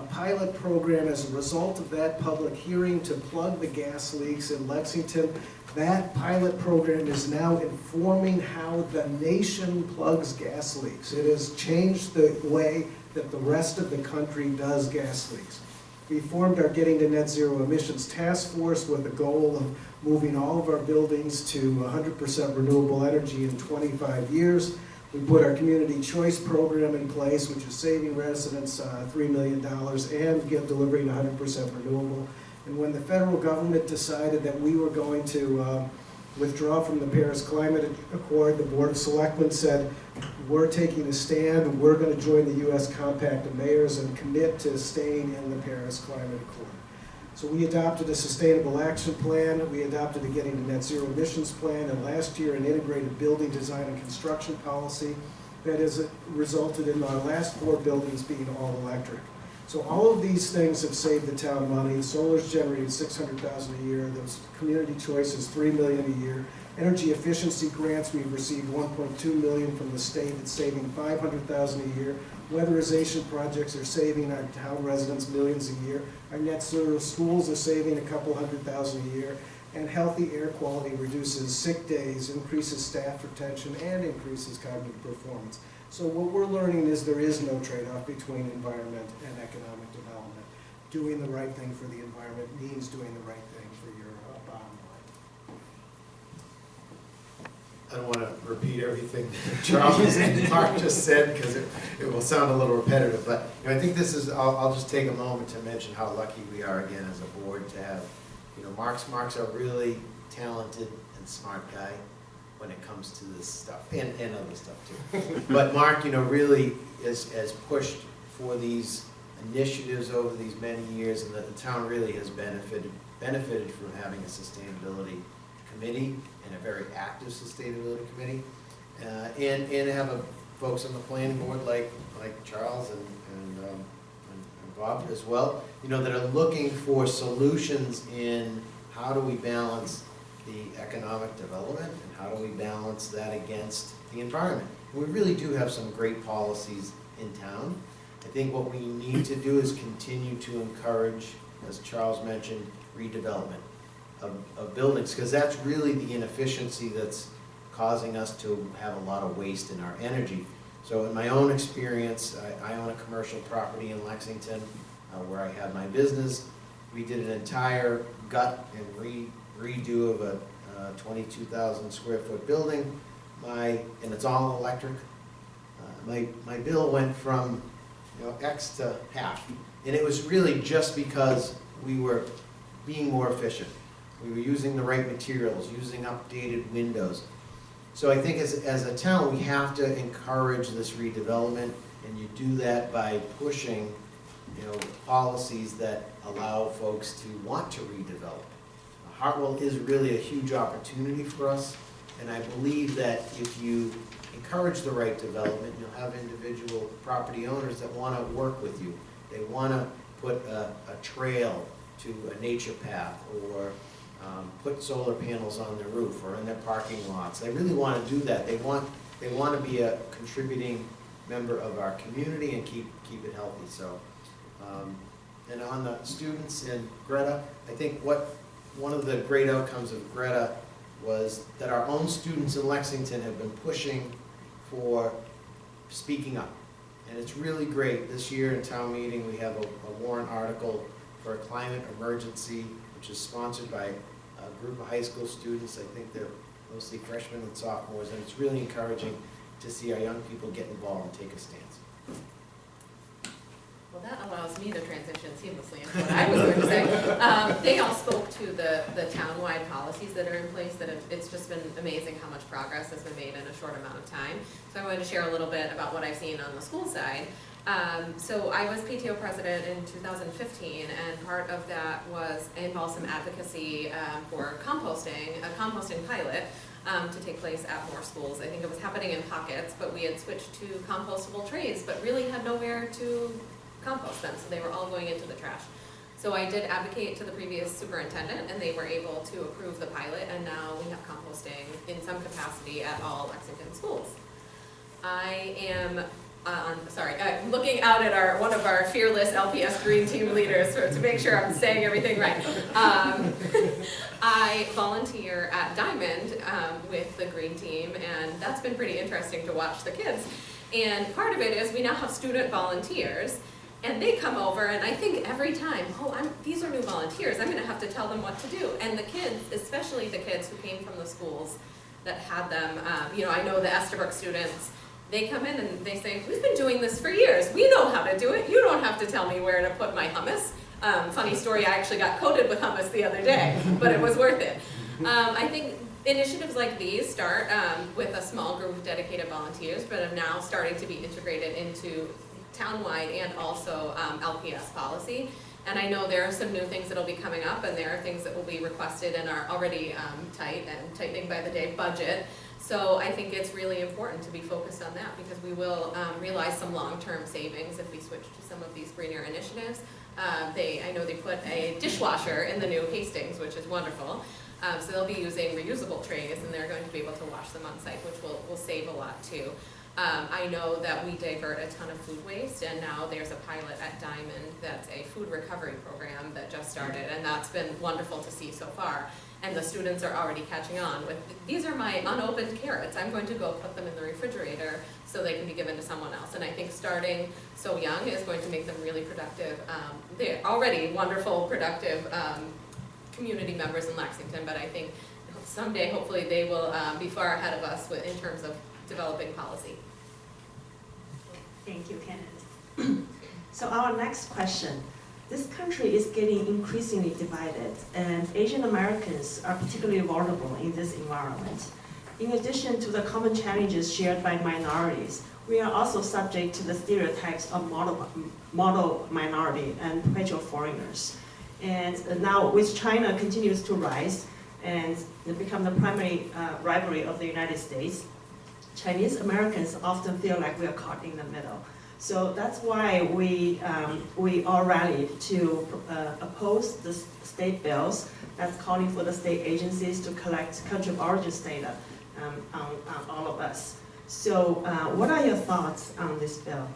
pilot program as a result of that public hearing to plug the gas leaks in Lexington. That pilot program is now informing how the nation plugs gas leaks. It has changed the way that the rest of the country does gas leaks. We formed our Getting to Net Zero Emissions Task Force with the goal of moving all of our buildings to 100% renewable energy in 25 years. We put our Community Choice Program in place, which is saving residents $3 million and delivering 100% renewable. And when the federal government decided that we were going to withdraw from the Paris Climate Accord, the Board of Selectmen said, we're taking a stand, we're going to join the U.S. Compact of Mayors and commit to staying in the Paris Climate Accord. So we adopted a Sustainable Action Plan, we adopted a Getting to Net Zero Emissions Plan, and last year an Integrated Building Design and Construction Policy that has resulted in our last 4 buildings being all electric. So all of these things have saved the town money. Solar's generated $600,000 a year. Those Community Choice is $3 million a year. Energy efficiency grants, we've received $1.2 million from the state. It's saving $500,000 a year. Weatherization projects are saving our town residents millions a year. Our net zero schools are saving a couple $100,000 a year. And healthy air quality reduces sick days, increases staff retention, and increases cognitive performance. So what we're learning is there is no trade-off between environment and economic development. Doing the right thing for the environment means doing the right thing for your I don't want to repeat everything that Charles and Mark just said, because it will sound a little repetitive, but I think this is, I'll just take a moment to mention how lucky we are again as a board to have, Mark's a really talented and smart guy when it comes to this stuff, and other stuff too. But Mark, really has pushed for these initiatives over these many years, and that the town really has benefited from having a sustainability committee, and a very active sustainability committee, and have folks on the planning board like Charles and Bob as well, that are looking for solutions in how do we balance the economic development and how do we balance that against the environment. And we really do have some great policies in town. I think what we need to do is continue to encourage, as Charles mentioned, redevelopment of buildings, because that's really the inefficiency that's causing us to have a lot of waste in our energy. So in my own experience, I own a commercial property in Lexington where I had my business. We did an entire gut and redo of a 22,000 square foot building. And it's all electric. My bill went from X to half, and it was really just because we were being more efficient. We were using the right materials, using updated windows. So I think as a town, we have to encourage this redevelopment, and you do that by pushing, policies that allow folks to want to redevelop. Hartwell is really a huge opportunity for us, and I believe that if you encourage the right development, you'll have individual property owners that want to work with you. They want to put a trail to a nature path, or put solar panels on their roof or in their parking lots. They really want to do that. They want to be a contributing member of our community and keep it healthy. So, and on the students and Greta, I think one of the great outcomes of Greta was that our own students in Lexington have been pushing for speaking up. And it's really great. This year in town meeting, we have a warrant article for a climate emergency, which is sponsored by a group of high school students. I think they're mostly freshmen and sophomores, and it's really encouraging to see our young people get involved and take a stance. Well, that allows me to transition seamlessly into what I was going to say. They all spoke to the town-wide policies that are in place. It's just been amazing how much progress has been made in a short amount of time. So I wanted to share a little bit about what I've seen on the school side. So I was PTO president in 2015, and part of that involved some advocacy for composting, a composting pilot to take place at more schools. I think it was happening in pockets, but we had switched to compostable trays, but really had nowhere to compost them, so they were all going into the trash. So I did advocate to the previous superintendent, and they were able to approve the pilot, and now we have composting in some capacity at all Lexington schools. I am looking out at one of our fearless LPS Green Team leaders to make sure I'm saying everything right. I volunteer at Diamond with the Green Team, and that's been pretty interesting to watch the kids. And part of it is we now have student volunteers, and they come over, and I think every time, these are new volunteers, I'm gonna have to tell them what to do. And the kids, especially the kids who came from the schools that had them, I know the Estabrook students, they come in and they say, we've been doing this for years. We know how to do it. You don't have to tell me where to put my hummus. Funny story, I actually got coated with hummus the other day, but it was worth it. I think initiatives like these start with a small group of dedicated volunteers, but are now starting to be integrated into townwide and also LPS policy. And I know there are some new things that will be coming up, and there are things that will be requested in our already tight and tightening by the day budget. So I think it's really important to be focused on that, because we will realize some long-term savings if we switch to some of these greener initiatives. I know they put a dishwasher in the new Hastings, which is wonderful. So they'll be using reusable trays, and they're going to be able to wash them on site, which will save a lot too. I know that we divert a ton of food waste, and now there's a pilot at Diamond that's a food recovery program that just started, and that's been wonderful to see so far. And the students are already catching on with, these are my unopened carrots, I'm going to go put them in the refrigerator so they can be given to someone else. And I think starting so young is going to make them really productive. They're already wonderful, productive community members in Lexington, but I think someday, hopefully, they will be far ahead of us in terms of developing policy. Thank you, Kenneth. So our next question. This country is getting increasingly divided, and Asian Americans are particularly vulnerable in this environment. In addition to the common challenges shared by minorities, we are also subject to the stereotypes of model minority and perpetual foreigners. And now, with China continues to rise and become the primary rivalry of the United States, Chinese Americans often feel like we are caught in the middle. So that's why we all rallied to oppose the state bills that's calling for the state agencies to collect country of origin data on all of us. So what are your thoughts on this bill?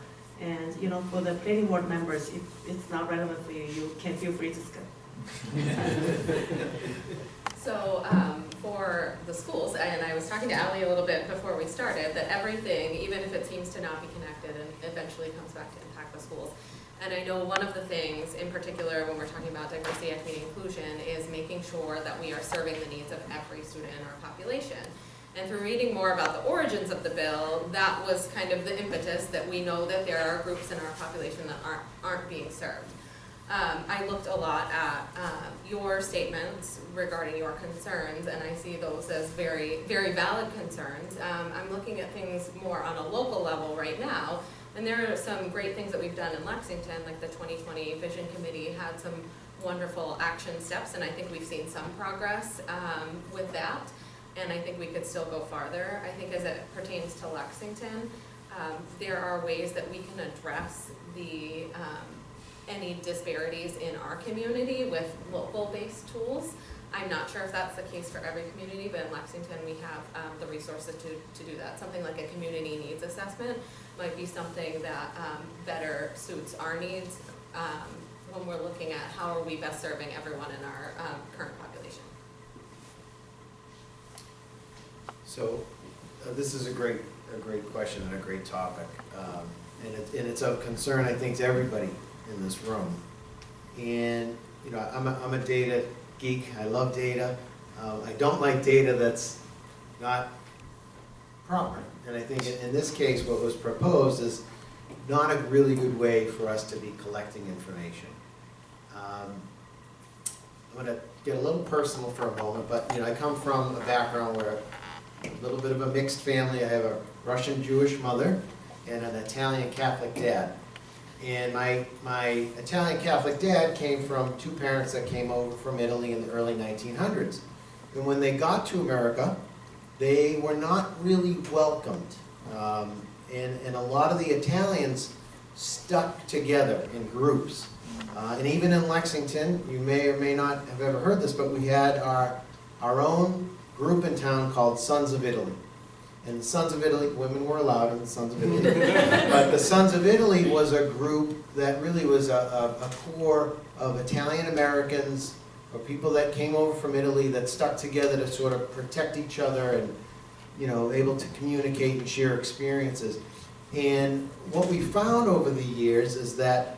And for the planning board members, if it's not relevant for you, you can feel free to skip. So for the schools, and I was talking to Allie a little bit before we started, that everything, even if it seems to not be connected, and eventually comes back to impact the schools. And I know one of the things in particular when we're talking about diversity, equity, and inclusion is making sure that we are serving the needs of every student in our population. And through reading more about the origins of the bill, that was kind of the impetus that we know that there are groups in our population that aren't being served. I looked a lot at your statements regarding your concerns, and I see those as very, very valid concerns. I'm looking at things more on a local level right now, and there are some great things that we've done in Lexington, like the 2020 Vision Committee had some wonderful action steps, and I think we've seen some progress with that, and I think we could still go farther. I think as it pertains to Lexington, there are ways that we can address the any disparities in our community with local-based tools. I'm not sure if that's the case for every community, but in Lexington we have the resources to do that. Something like a community needs assessment might be something that better suits our needs when we're looking at how are we best serving everyone in our current population. So this is a great question and a great topic, and it's of concern, I think, to everybody in this room. And I'm a data geek. I love data. I don't like data that's not proper. And I think in this case, what was proposed is not a really good way for us to be collecting information. I'm going to get a little personal for a moment, but I come from a background where a little bit of a mixed family. I have a Russian Jewish mother and an Italian Catholic dad. And my Italian Catholic dad came from two parents that came over from Italy in the early 1900s. And when they got to America, they were not really welcomed. And a lot of the Italians stuck together in groups. And even in Lexington, you may or may not have ever heard this, but we had our own group in town called Sons of Italy. And the Sons of Italy, women were allowed in the Sons of Italy. But the Sons of Italy was a group that really was a core of Italian Americans or people that came over from Italy that stuck together to sort of protect each other and, able to communicate and share experiences. And what we found over the years is that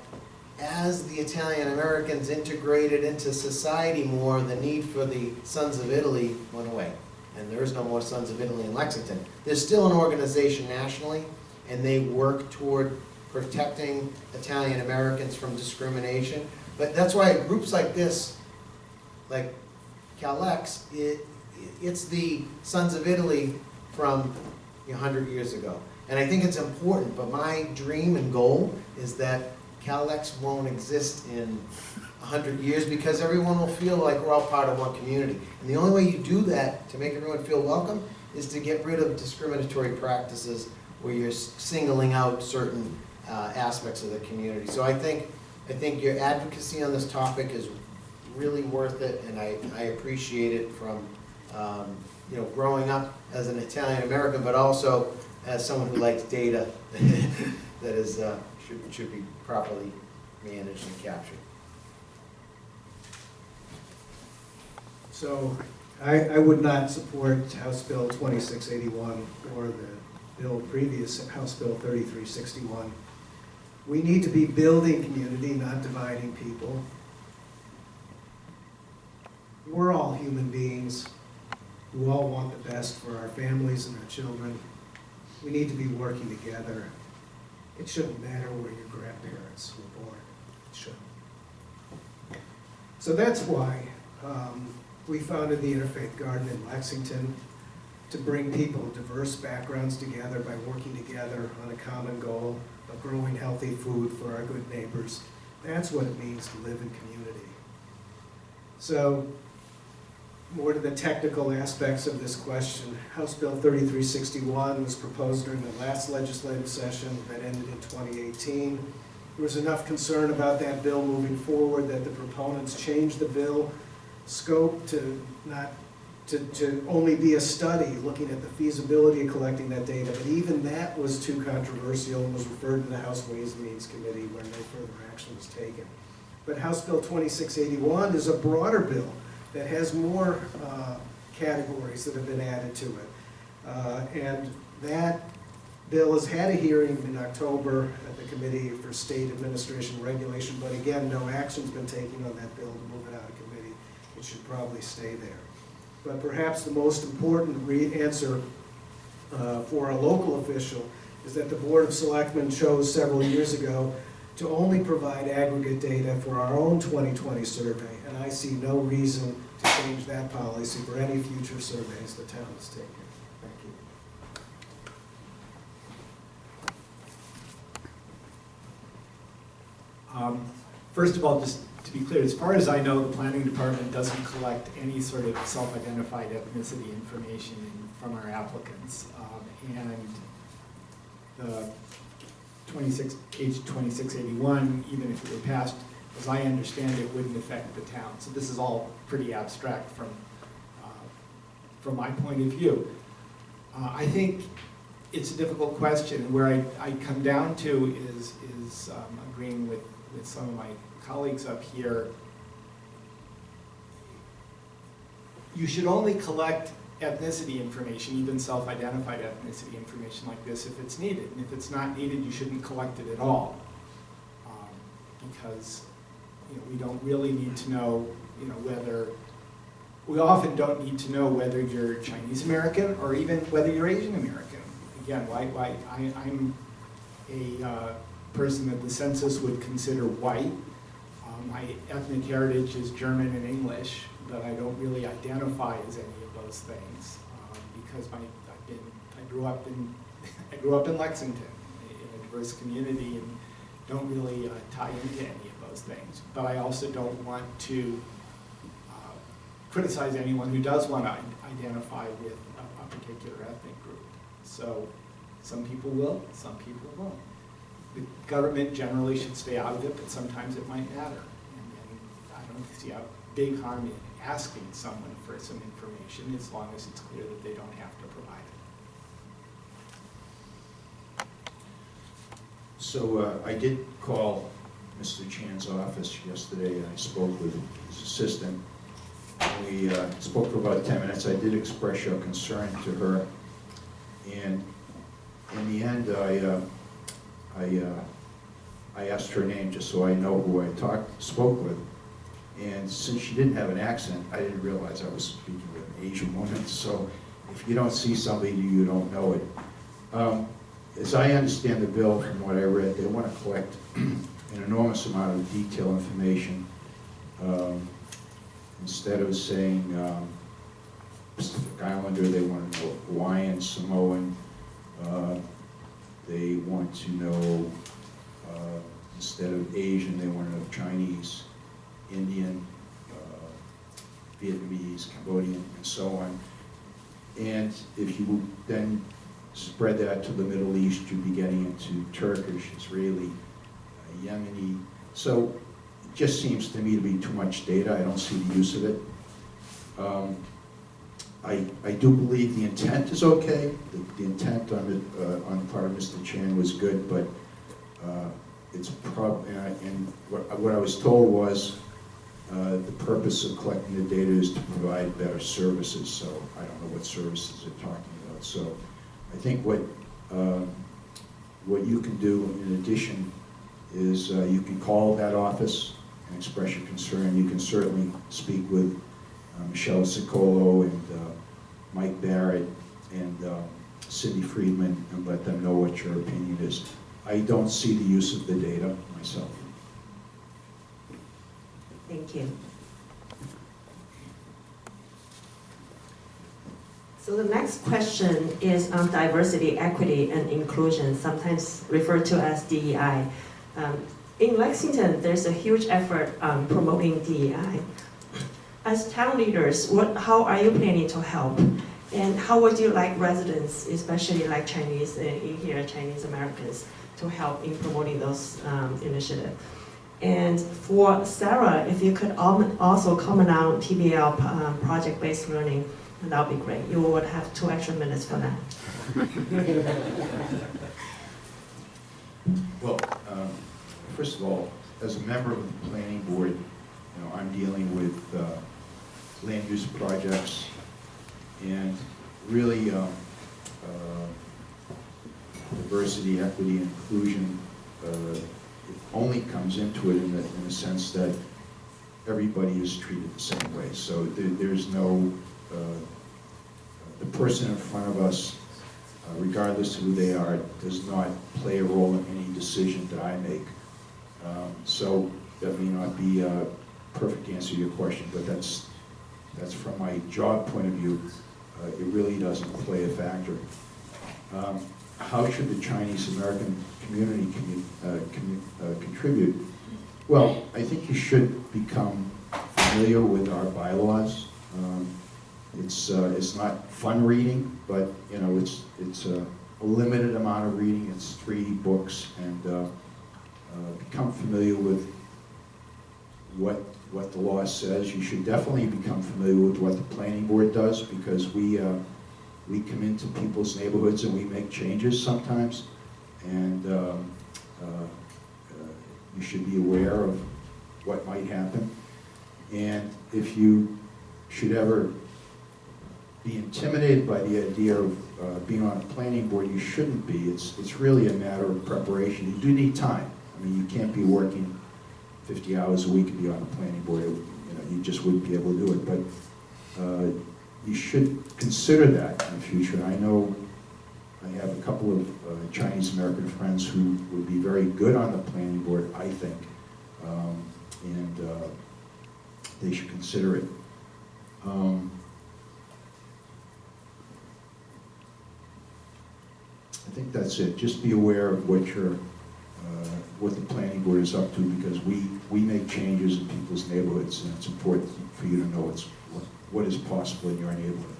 as the Italian Americans integrated into society more, the need for the Sons of Italy went away. And there is no more Sons of Italy in Lexington. There's still an organization nationally, and they work toward protecting Italian Americans from discrimination. But that's why groups like this, like CALex, it's the Sons of Italy from 100 years ago. And I think it's important, but my dream and goal is that CALex won't exist in 100 years because everyone will feel like we're all part of one community. And the only way you do that to make everyone feel welcome is to get rid of discriminatory practices where you're singling out certain aspects of the community. So I think your advocacy on this topic is really worth it, and I appreciate it from growing up as an Italian American, but also as someone who likes data that is should be properly managed and captured. So I would not support House Bill 2681 or the previous House Bill 3361. We need to be building community, not dividing people. We're all human beings. who all want the best for our families and our children. We need to be working together. It shouldn't matter where your grandparents were born. It shouldn't. So that's why we founded the Interfaith Garden in Lexington, to bring people of diverse backgrounds together by working together on a common goal of growing healthy food for our good neighbors. That's what it means to live in community. So, more to the technical aspects of this question. House Bill 3361 was proposed during the last legislative session that ended in 2018. There was enough concern about that bill moving forward that the proponents changed the bill scope to only be a study looking at the feasibility of collecting that data, but even that was too controversial and was referred to the House Ways and Means Committee where no further action was taken. But House Bill 2681 is a broader bill that has more categories that have been added to it. And that bill has had a hearing in October at the Committee for State Administration Regulation, but again, no action's been taken on that bill to move it out of committee. It should probably stay there. But perhaps the most important answer for a local official is that the Board of Selectmen chose several years ago to only provide aggregate data for our own 2020 survey, and I see no reason to change that policy for any future surveys the town is taking. Thank you. First of all, just to be clear, as far as I know, the planning department doesn't collect any sort of self-identified ethnicity information from our applicants. And the H2681, even if it were passed, as I understand it, wouldn't affect the town. So this is all pretty abstract from my point of view. I think it's a difficult question. Where I come down to is agreeing with some of my colleagues up here. You should only collect ethnicity information, even self-identified ethnicity information like this, if it's needed. And if it's not needed, you shouldn't collect it at all. Because we don't really need to know whether, we often don't need to know whether you're Chinese American or even whether you're Asian American. Again, I'm a person that the census would consider white. My ethnic heritage is German and English, but I don't really identify as any of those things because I grew up in Lexington, in a diverse community, and don't really tie into any of those things. But I also don't want to criticize anyone who does want to identify with a particular ethnic group. So some people will, some people won't. The government generally should stay out of it, but sometimes it might matter. And I don't see a big harm in asking someone for some information as long as it's clear that they don't have to provide it. So I did call Mr. Chan's office yesterday, and I spoke with his assistant. We spoke for about 10 minutes. I did express your concern to her, and in the end, I asked her name just so I know who I spoke with. And since she didn't have an accent, I didn't realize I was speaking with an Asian woman. So if you don't see somebody, you don't know it. As I understand the bill from what I read, they want to collect an enormous amount of detailed information. Instead of saying Pacific Islander, they want to know Hawaiian, Samoan. They want to know, instead of Asian, they want to know Chinese, Indian, Vietnamese, Cambodian, and so on. And if you then spread that to the Middle East, you'd be getting into Turkish, Israeli, Yemeni. So it just seems to me to be too much data. I don't see the use of it. I do believe the intent is okay. The intent on the part of Mr. Chan was good, but it's and what I was told was the purpose of collecting the data is to provide better services. So I don't know what services they're talking about. So I think what you can do in addition is you can call that office and express your concern. You can certainly speak with Michelle Ciccolo and Mike Barrett and Cindy Friedman and let them know what your opinion is. I don't see the use of the data myself. Thank you. So the next question is on diversity, equity, and inclusion, sometimes referred to as DEI. In Lexington, there's a huge effort on promoting DEI. As town leaders, how are you planning to help? And how would you like residents, especially like Chinese in here, Chinese Americans, to help in promoting those initiatives? And for Sarah, if you could also comment on PBL, project-based learning, that would be great. You would have 2 extra minutes for that. Well, first of all, as a member of the planning board, I'm dealing with land use projects, and really diversity, equity, and inclusion it only comes into it in the sense that everybody is treated the same way. So there's no, the person in front of us, regardless of who they are, does not play a role in any decision that I make. So that may not be a perfect answer to your question, but that's from my job point of view, it really doesn't play a factor. How should the Chinese American community contribute? Well, I think you should become familiar with our bylaws. It's not fun reading, but it's a limited amount of reading. It's 3 books, and become familiar with what the law says. You should definitely become familiar with what the planning board does, because we come into people's neighborhoods and we make changes sometimes, and you should be aware of what might happen. And if you should ever be intimidated by the idea of being on a planning board, you shouldn't be. It's really a matter of preparation. You do need time. I mean, you can't be working 50 hours a week and be on the planning board. You just wouldn't be able to do it. But you should consider that in the future. I know I have a couple of Chinese American friends who would be very good on the planning board, I think, and they should consider it. I think that's it. Just be aware of what the planning board is up to, because we make changes in people's neighborhoods, and it's important for you to know what is possible in your neighborhood.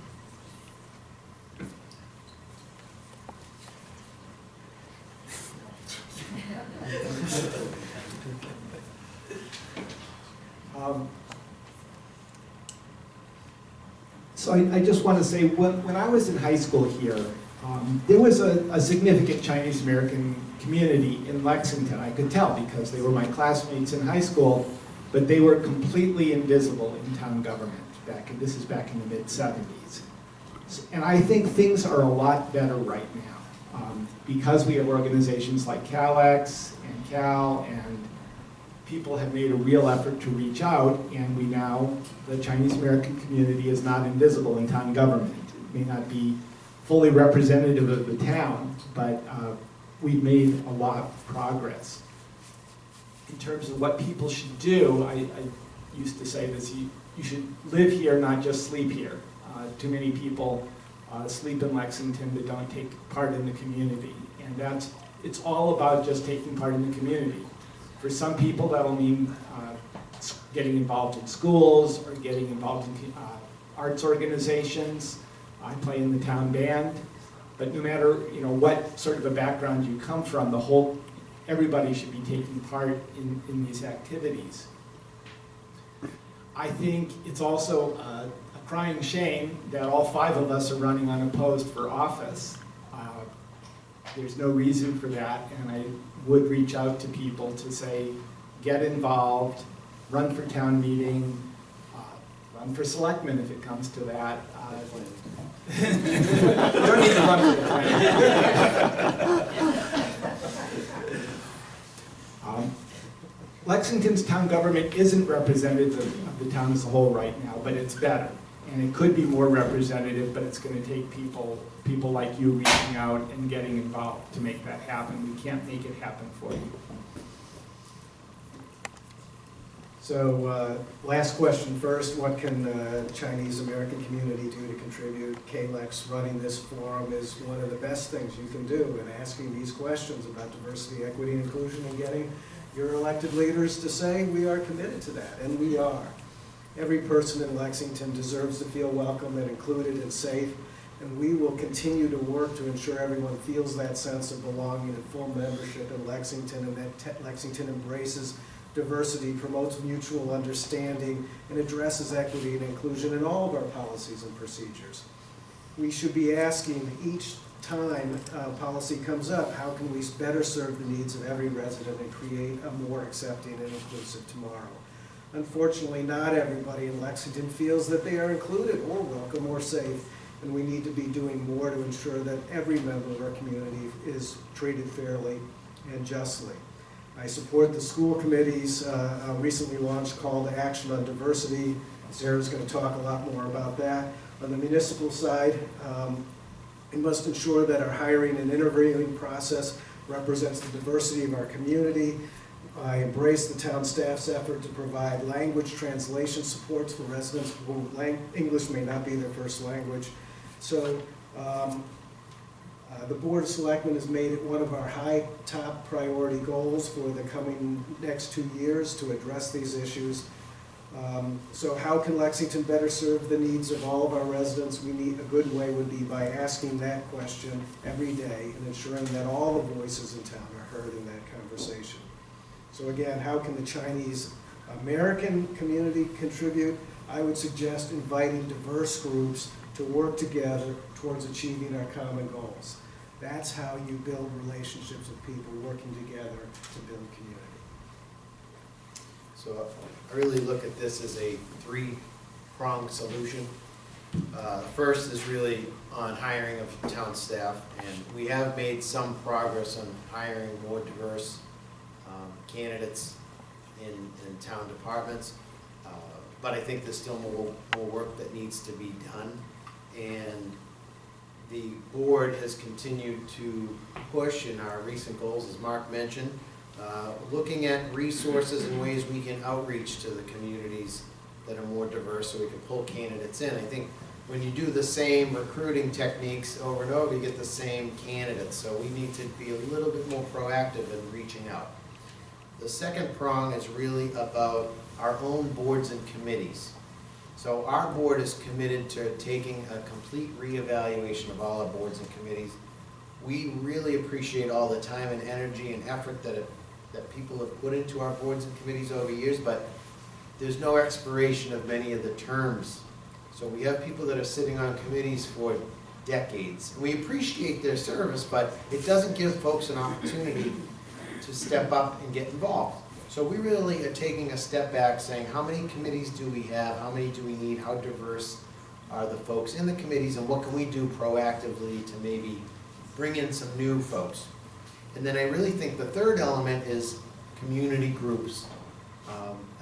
So I just want to say, when I was in high school here, there was a significant Chinese American community in Lexington. I could tell because they were my classmates in high school, but they were completely invisible in town government. This is back in the mid-70s. And I think things are a lot better right now. Because we have organizations like CALex and CAL, and people have made a real effort to reach out, and the Chinese American community is not invisible in town government. It may not be fully representative of the town, but we've made a lot of progress. In terms of what people should do, I used to say this, you should live here, not just sleep here. Too many people sleep in Lexington that don't take part in the community. And it's all about just taking part in the community. For some people, that'll mean getting involved in schools or getting involved in arts organizations. I play in the town band. But no matter what sort of a background you come from, everybody should be taking part in these activities. I think it's also a crying shame that all 5 of us are running unopposed for office. There's no reason for that, and I would reach out to people to say, get involved, run for town meeting, run for selectmen if it comes to that. You don't need to run for the plan. Lexington's town government isn't representative of the town as a whole right now, but it's better. And it could be more representative, but it's going to take people like you reaching out and getting involved to make that happen. We can't make it happen for you. So, last question first. What can the Chinese American community do to contribute? CALex running this forum is one of the best things you can do, and asking these questions about diversity, equity, and inclusion, and getting your elected leaders to say we are committed to that, and we are. Every person in Lexington deserves to feel welcome and included and safe, and we will continue to work to ensure everyone feels that sense of belonging and full membership in Lexington, and that Lexington embraces diversity, promotes mutual understanding, and addresses equity and inclusion in all of our policies and procedures. We should be asking each time policy comes up, how can we better serve the needs of every resident and create a more accepting and inclusive tomorrow? Unfortunately, not everybody in Lexington feels that they are included or welcome or safe, and we need to be doing more to ensure that every member of our community is treated fairly and justly. I support the school committee's recently launched call to action on diversity. Sarah's going to talk a lot more about that. On the municipal side, we must ensure that our hiring and interviewing process represents the diversity of our community. I embrace the town staff's effort to provide language translation supports for residents who English may not be their first language. So the Board of Selectmen has made it one of our high top priority goals for the coming next 2 years to address these issues. So how can Lexington better serve the needs of all of our residents? We need, a good way would be by asking that question every day and ensuring that all the voices in town are heard in that conversation. So again, how can the Chinese American community contribute? I would suggest inviting diverse groups to work together towards achieving our common goals. That's how you build relationships with people working together to build community. So I really look at this as a three-pronged solution. First is really on hiring of town staff, and we have made some progress on hiring more diverse candidates in town departments, but I think there's still more work that needs to be done, and the board has continued to push in our recent goals, as Mark mentioned, looking at resources and ways we can outreach to the communities that are more diverse so we can pull candidates in. I think when you do the same recruiting techniques over and over, you get the same candidates, so we need to be a little bit more proactive in reaching out. The second prong is really about our own boards and committees. So our board is committed to taking a complete reevaluation of all our boards and committees. We really appreciate all the time and energy and effort that people have put into our boards and committees over years, but there's no expiration of many of the terms. So we have people that are sitting on committees for decades. We appreciate their service, but it doesn't give folks an opportunity to step up and get involved. So we really are taking a step back, saying how many committees do we have, how many do we need, how diverse are the folks in the committees, and what can we do proactively to maybe bring in some new folks. And then I really think the third element is community groups.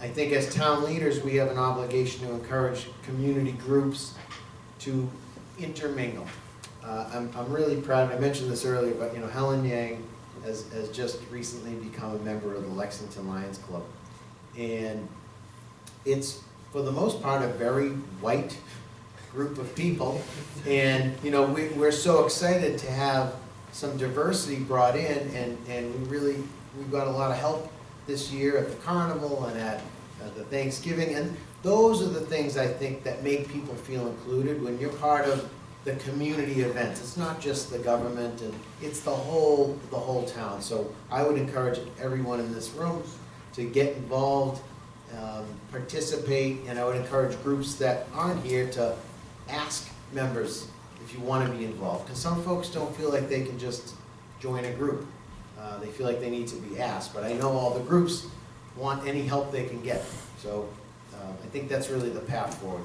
I think as town leaders we have an obligation to encourage community groups to intermingle. I'm really proud, I mentioned this earlier, but Helen Yang has just recently become a member of the Lexington Lions Club. And it's, for the most part, a very white group of people. And we're so excited to have some diversity brought in, and we've got a lot of help this year at the carnival and at the Thanksgiving. And those are the things I think that make people feel included when you're part of the community events. It's not just the government, and it's the whole town. So I would encourage everyone in this room to get involved, participate, and I would encourage groups that aren't here to ask members if you want to be involved. Because some folks don't feel like they can just join a group. They feel like they need to be asked. But I know all the groups want any help they can get. So I think that's really the path forward.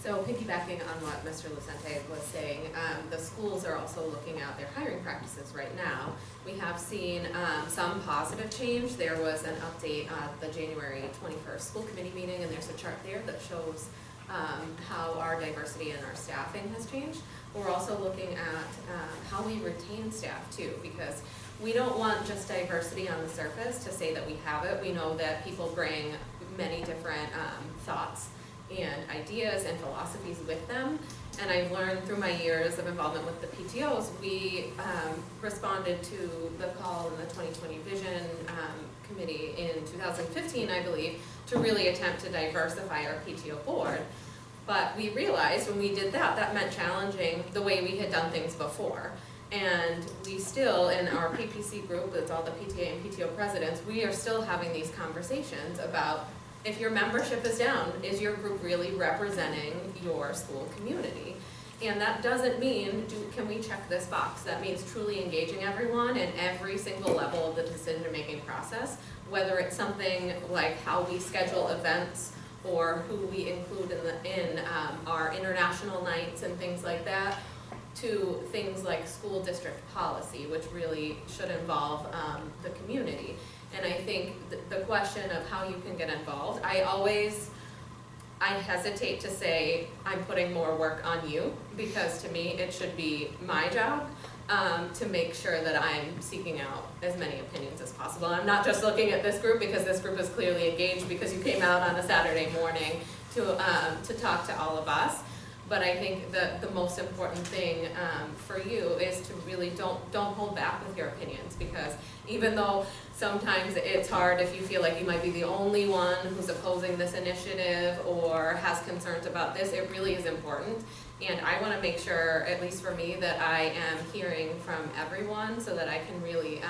So piggybacking on what Mr. Lucente was saying, the schools are also looking at their hiring practices right now. We have seen some positive change. There was an update at the January 21st school committee meeting, and there's a chart there that shows how our diversity and our staffing has changed. We're also looking at how we retain staff too, because we don't want just diversity on the surface to say that we have it. We know that people bring many different thoughts and ideas and philosophies with them. And I've learned through my years of involvement with the PTOs, we responded to the call in the 2020 Vision Committee in 2015, I believe, to really attempt to diversify our PTO board. But we realized when we did that, that meant challenging the way we had done things before. And we still, in our PPC group, that's all the PTA and PTO presidents, we are still having these conversations about, if your membership is down, is your group really representing your school community? And that doesn't mean, can we check this box? That means truly engaging everyone in every single level of the decision-making process, whether it's something like how we schedule events or who we include in our international nights and things like that, to things like school district policy, which really should involve the community. And I think the question of how you can get involved, I hesitate to say I'm putting more work on you, because to me it should be my job to make sure that I'm seeking out as many opinions as possible. I'm not just looking at this group, because this group is clearly engaged because you came out on a Saturday morning to talk to all of us. But I think the most important thing for you is to really don't hold back with your opinions, because even though sometimes it's hard if you feel like you might be the only one who's opposing this initiative or has concerns about this, it really is important. And I want to make sure, at least for me, that I am hearing from everyone so that I can really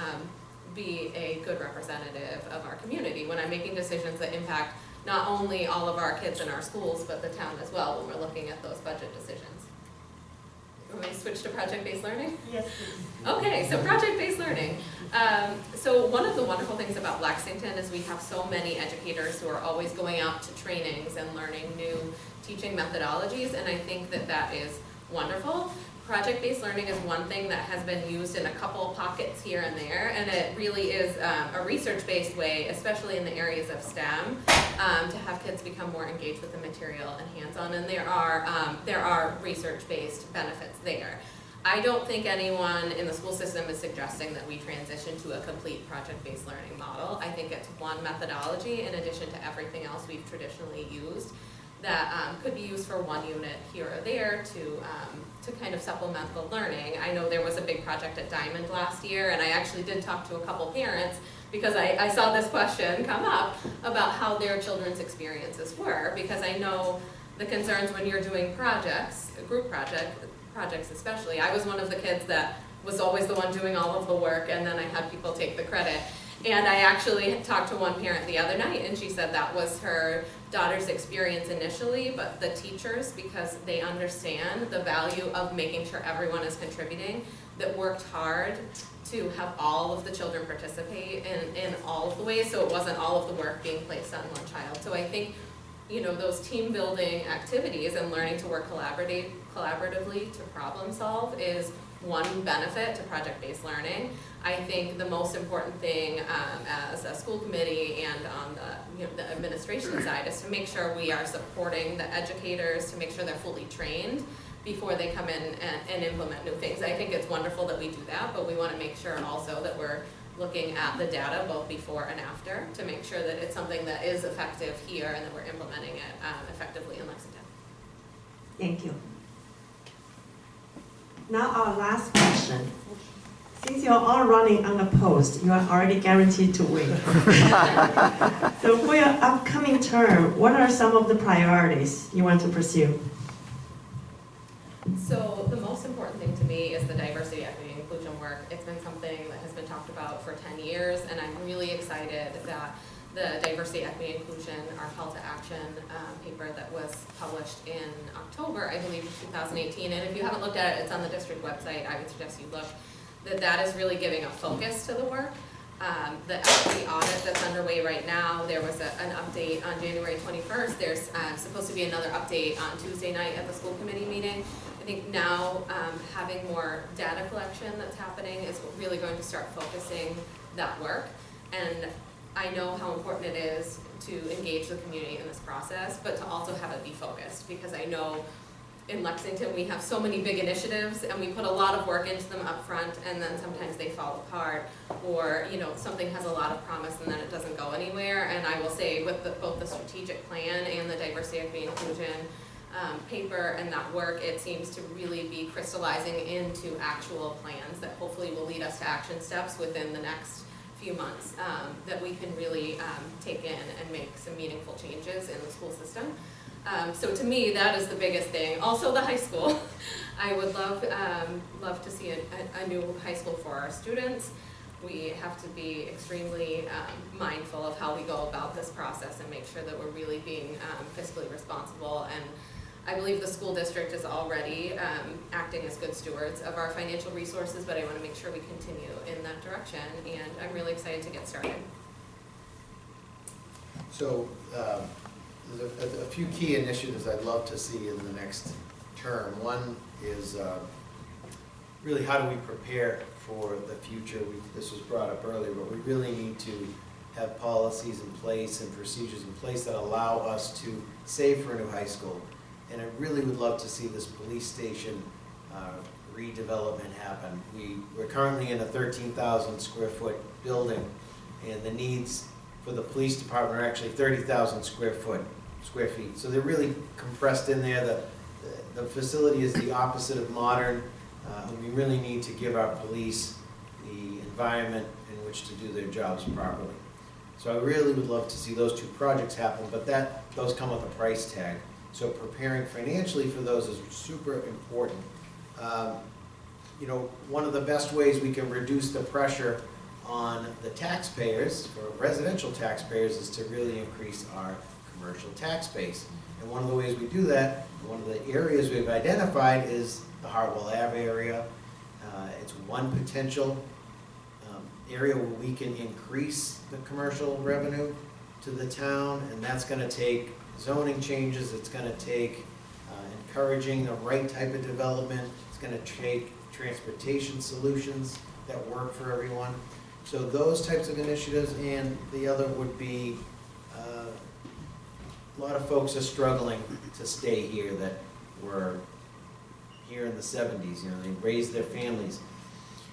be a good representative of our community when I'm making decisions that impact not only all of our kids in our schools, but the town as well when we're looking at those budget decisions. Want me to switch to project-based learning? Yes, please. Okay, so project-based learning. So one of the wonderful things about Lexington is we have so many educators who are always going out to trainings and learning new teaching methodologies, and I think that that is wonderful. Project-based learning is one thing that has been used in a couple pockets here and there, and it really is a research-based way, especially in the areas of STEM, to have kids become more engaged with the material and hands-on, and there are research-based benefits there. I don't think anyone in the school system is suggesting that we transition to a complete project-based learning model. I think it's one methodology in addition to everything else we've traditionally used that could be used for one unit here or there to kind of supplement the learning. I know there was a big project at Diamond last year, and I actually did talk to a couple parents because I saw this question come up about how their children's experiences were, because I know the concerns when you're doing projects, group projects especially. I was one of the kids that was always the one doing all of the work, and then I had people take the credit. And I actually talked to one parent the other night, and she said that was her daughter's experience initially, but the teachers, because they understand the value of making sure everyone is contributing, that worked hard to have all of the children participate in all of the ways, so it wasn't all of the work being placed on one child. So I think, you know, those team building activities and learning to work collaboratively to problem solve is one benefit to project-based learning. I think the most important thing as a school committee and on the administration side is to make sure we are supporting the educators, to make sure they're fully trained before they come in and implement new things. I think it's wonderful that we do that, but we want to make sure also that we're looking at the data both before and after to make sure that it's something that is effective here and that we're implementing it effectively in Lexington. Thank you. Now our last question. Since you're all running unopposed, you are already guaranteed to win. So for your upcoming term, what are some of the priorities you want to pursue? So the most important thing to me is the diversity, equity, and inclusion work. It's been something that has been talked about for 10 years, and I'm really excited that the diversity, equity, inclusion, our call to action paper that was published in October, I believe, of 2018. And if you haven't looked at it, it's on the district website. I would suggest you look. That is really giving a focus to the work. The equity audit that's underway right right now. There was an update on January 21st. There's supposed to be another update on Tuesday night at the school committee meeting. I think now having more data collection that's happening is really going to start focusing that work. And I know how important it is to engage the community in this process, but to also have it be focused, because I know in Lexington we have so many big initiatives and we put a lot of work into them up front, and then sometimes they fall apart, or something has a lot of promise and then it doesn't go anywhere. And I will say with both the strategic plan and the diversity, equity, inclusion paper and that work, it seems to really be crystallizing into actual plans that hopefully will lead us to action steps within the next few months that we can really take in and make some meaningful changes in the school system. So to me, that is the biggest thing. Also the high school. I would love to see a new high school for our students. We have to be extremely mindful of how we go about this process and make sure that we're really being fiscally responsible. And I believe the school district is already acting as good stewards of our financial resources, but I want to make sure we continue in that direction, and I'm really excited to get started. So there's a few key initiatives I'd love to see in the next term. One is really how do we prepare for the future? This was brought up earlier, but we really need to have policies in place and procedures in place that allow us to save for a new high school. And I really would love to see this police station redevelopment happen. We're currently in a 13,000 square foot building, and the needs for the police department are actually 30,000 square feet. So they're really compressed in there. The facility is the opposite of modern. We really need to give our police the environment in which to do their jobs properly. So I really would love to see those two projects happen, but those come with a price tag. So preparing financially for those is super important. One of the best ways we can reduce the pressure on the taxpayers, or residential taxpayers, is to really increase our commercial tax base. And one of the ways we do that, one of the areas we've identified is the Hartwell Ave area. It's one potential area where we can increase the commercial revenue to the town, and that's going to take zoning changes. It's going to take encouraging the right type of development. It's going to take transportation solutions that work for everyone. So those types of initiatives, and the other would be a lot of folks are struggling to stay here that were here in the 70s. They raised their families.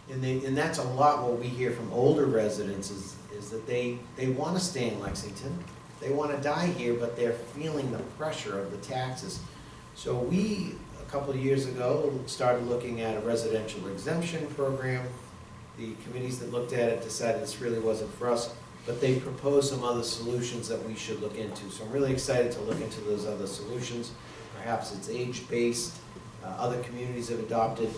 And that's a lot what we hear from older residents is that they want to stay in Lexington. They want to die here, but they're feeling the pressure of the taxes. So we, a couple of years ago, started looking at a residential exemption program. The committees that looked at it decided this really wasn't for us, but they proposed some other solutions that we should look into. So I'm really excited to look into those other solutions. Perhaps it's age-based. Other communities have adopted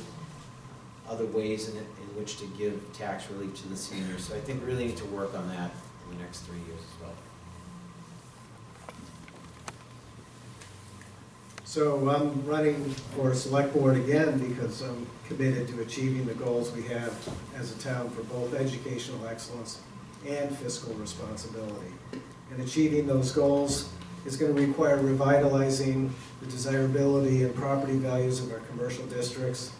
other ways in which to give tax relief to the seniors. So I think we really need to work on that in the next 3 years as well. So I'm running for select board again because I'm committed to achieving the goals we have as a town for both educational excellence and fiscal responsibility. And achieving those goals is going to require revitalizing the desirability and property values of our commercial districts.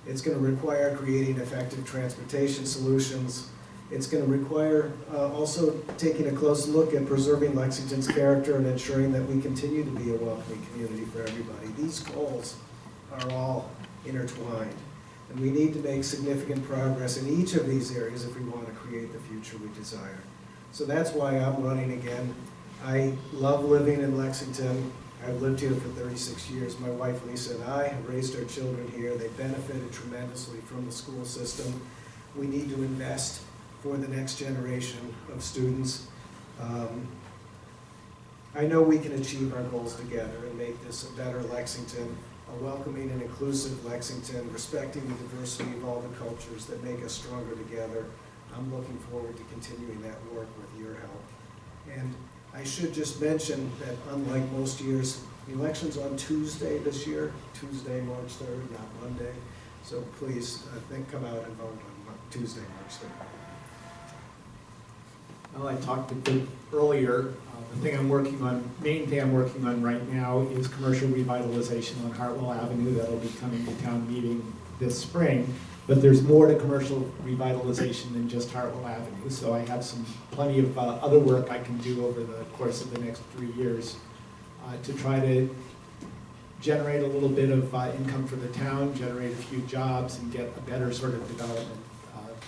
It's going to require creating effective transportation solutions. It's going to require also taking a close look at preserving Lexington's character and ensuring that we continue to be a welcoming community for everybody. These goals are all intertwined, and we need to make significant progress in each of these areas if we want to create the future we desire. So that's why I'm running again. I love living in Lexington. I've lived here for 36 years. My wife Lisa and I have raised our children here. They benefited tremendously from the school system. We need to invest for the next generation of students. I know we can achieve our goals together and make this a better Lexington, a welcoming and inclusive Lexington, respecting the diversity of all the cultures that make us stronger together. I'm looking forward to continuing that work with your help. And I should just mention that unlike most years, the election's on Tuesday this year, Tuesday, March 3rd, not Monday. So please, come out and vote on Tuesday, March 3rd. Well, I talked a bit earlier. The thing I'm working on, main thing I'm working on right now is commercial revitalization on Hartwell Avenue. That'll be coming to town meeting this spring. But there's more to commercial revitalization than just Hartwell Avenue. So I have plenty of other work I can do over the course of the next 3 years to try to generate a little bit of income for the town, generate a few jobs, and get a better sort of development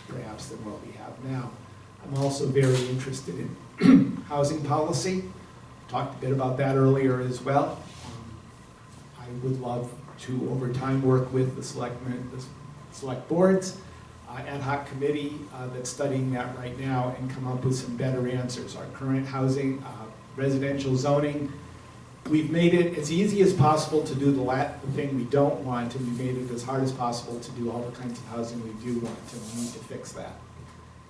perhaps than what we have now. I'm also very interested in housing policy. Talked a bit about that earlier as well. I would love to, over time, work with the select boards, ad hoc committee that's studying that right now, and come up with some better answers. Our current housing, residential zoning, we've made it as easy as possible to do the thing we don't want, and we've made it as hard as possible to do all the kinds of housing we do want, and we need to fix that.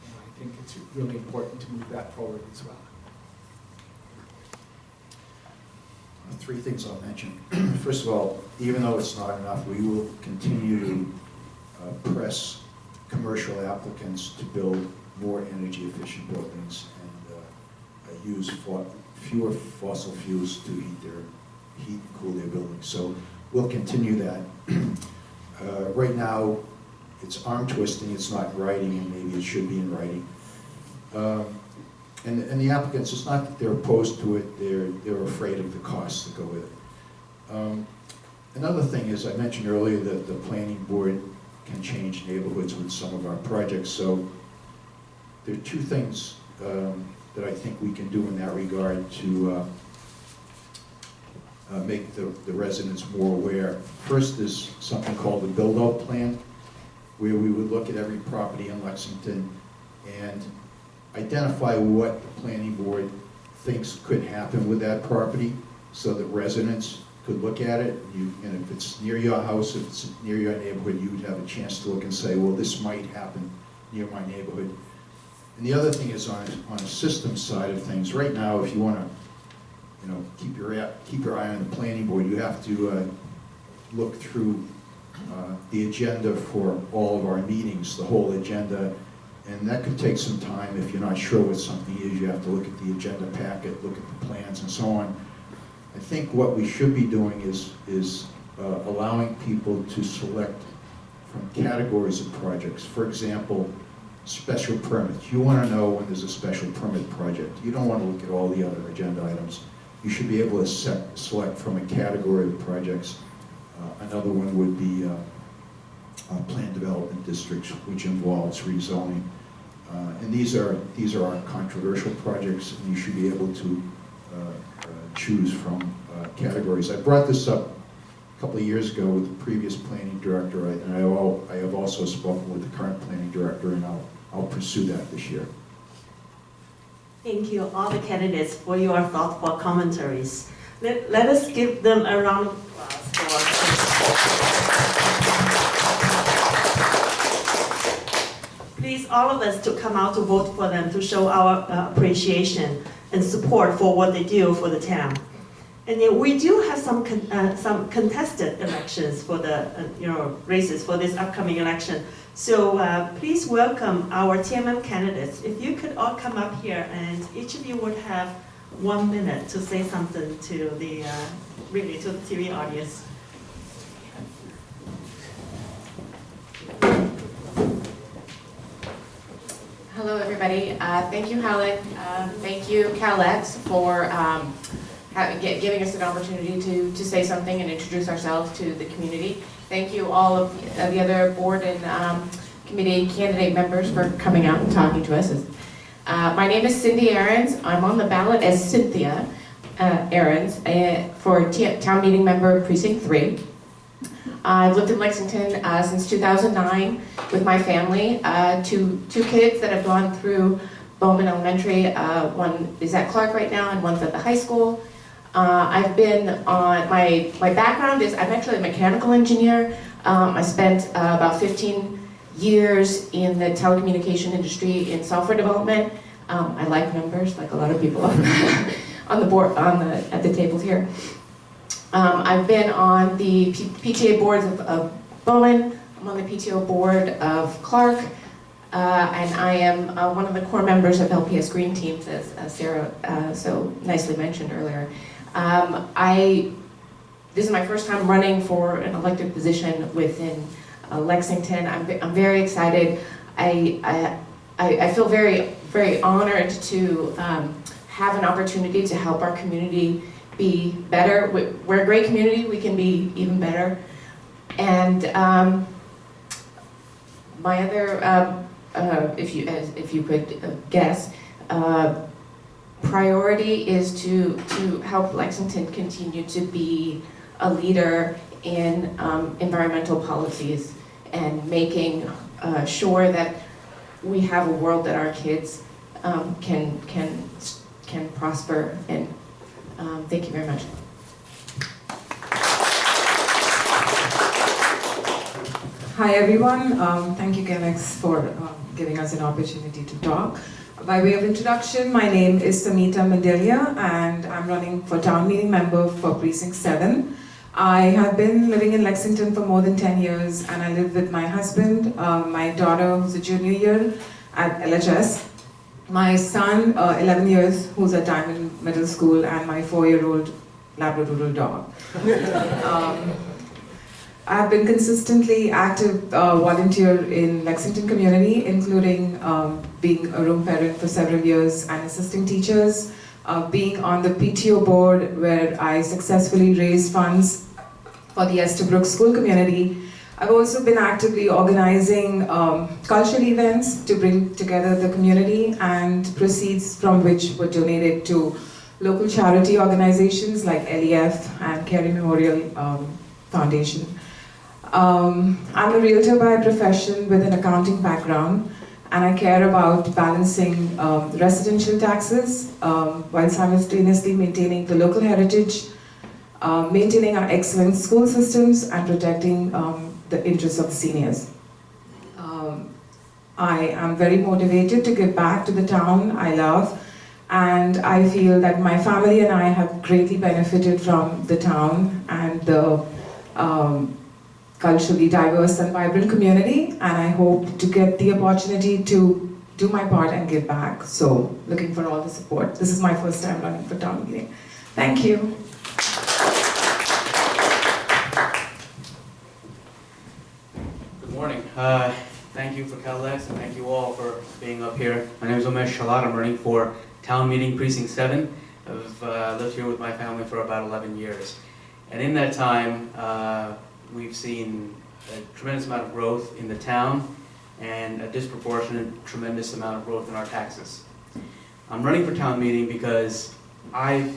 And I think it's really important to move that forward as well. 3 things I'll mention. First of all, even though it's not enough, we will continue to press commercial applicants to build more energy efficient buildings and use fewer fossil fuels to heat and cool their buildings. So we'll continue that. Right now, it's arm twisting, it's not in writing, and maybe it should be in writing. And the applicants, it's not that they're opposed to it, they're afraid of the costs that go with it. Another thing is, I mentioned earlier that the planning board can change neighborhoods with some of our projects. So there are 2 things that I think we can do in that regard to make the residents more aware. First is something called the build-out plan, where we would look at every property in Lexington and identify what the planning board thinks could happen with that property, so that residents could look at it. And if it's near your house, if it's near your neighborhood, you would have a chance to look and say, well, this might happen near my neighborhood. And the other thing is on a system side of things. Right now, if you want to, keep your eye on the planning board, you have to look through the agenda for all of our meetings, the whole agenda, and that could take some time. If you're not sure what something is, you have to look at the agenda packet, look at the plans, and so on. I think what we should be doing is allowing people to select from categories of projects. For example, special permits. You want to know when there's a special permit project. You don't want to look at all the other agenda items. You should be able to select from a category of projects. Another one would be planned development districts, which involves rezoning. And these are our controversial projects, and you should be able to choose from categories. I brought this up a couple of years ago with the previous planning director, and I have also spoken with the current planning director, and I'll pursue that this year. Thank you, all the candidates, for your thoughtful commentaries. Let us give them a round of applause for. Please, all of us, to come out to vote for them, to show our appreciation and support for what they do for the town. And then we do have some contested elections for the races for this upcoming election. So please welcome our TMM candidates. If you could all come up here, and each of you would have 1 minute to say something to the really to the TV audience. Hello, everybody. Thank you, Helen. Thank you, CALex, for giving us an opportunity to say something and introduce ourselves to the community. Thank you, all of the other board and committee candidate members, for coming out and talking to us. My name is Cindy Ahrens. I'm on the ballot as Cynthia Ahrens for town meeting member Precinct 3. I've lived in Lexington since 2009 with my family. Two kids that have gone through Bowman Elementary. One is at Clark right now, and one's at the high school. I've been on, my background is, I'm actually a mechanical engineer. I spent about 15 years in the telecommunication industry in software development. I like numbers, like a lot of people on the board, at the tables here. I've been on the PTA boards of Bowman. I'm on the PTO board of Clark. and I am one of the core members of LPS Green Teams, as Sarah so nicely mentioned earlier. This is my first time running for an elected position within Lexington. I'm very excited. I feel very, very honored to have an opportunity to help our community be better. We're a great community, we can be even better. And my other, if you could guess, priority is to help Lexington continue to be a leader in environmental policies and making sure that we have a world that our kids can prosper in. Thank you very much. Hi everyone, thank you CALex for giving us an opportunity to talk. By way of introduction, my name is Samita Mandelia and I'm running for town meeting member for Precinct 7. I have been living in Lexington for more than 10 years and I live with my husband, my daughter who's a junior year at LHS, my son, 11 years, who's at Diamond Middle School, and my 4-year-old Labradoodle dog. I've been consistently active volunteer in Lexington community, including being a room parent for several years and assisting teachers, being on the PTO board where I successfully raised funds for the Estabrook school community. I've also been actively organizing cultural events to bring together the community, and proceeds from which were donated to local charity organizations like LEF and Carey Memorial Foundation. I'm a realtor by profession with an accounting background, and I care about balancing residential taxes while simultaneously maintaining the local heritage, maintaining our excellent school systems, and protecting the interests of the seniors. I am very motivated to give back to the town I love, and I feel that my family and I have greatly benefited from the town and the culturally diverse and vibrant community, and I hope to get the opportunity to do my part and give back. So, looking for all the support. This is my first time running for town meeting. Thank you. Good morning. Thank you for CALex and thank you all for being up here. My name is Umesh Shalat. I'm running for town meeting precinct 7. I've lived here with my family for about 11 years. And in that time, we've seen a tremendous amount of growth in the town and a disproportionate tremendous amount of growth in our taxes. I'm running for town meeting because I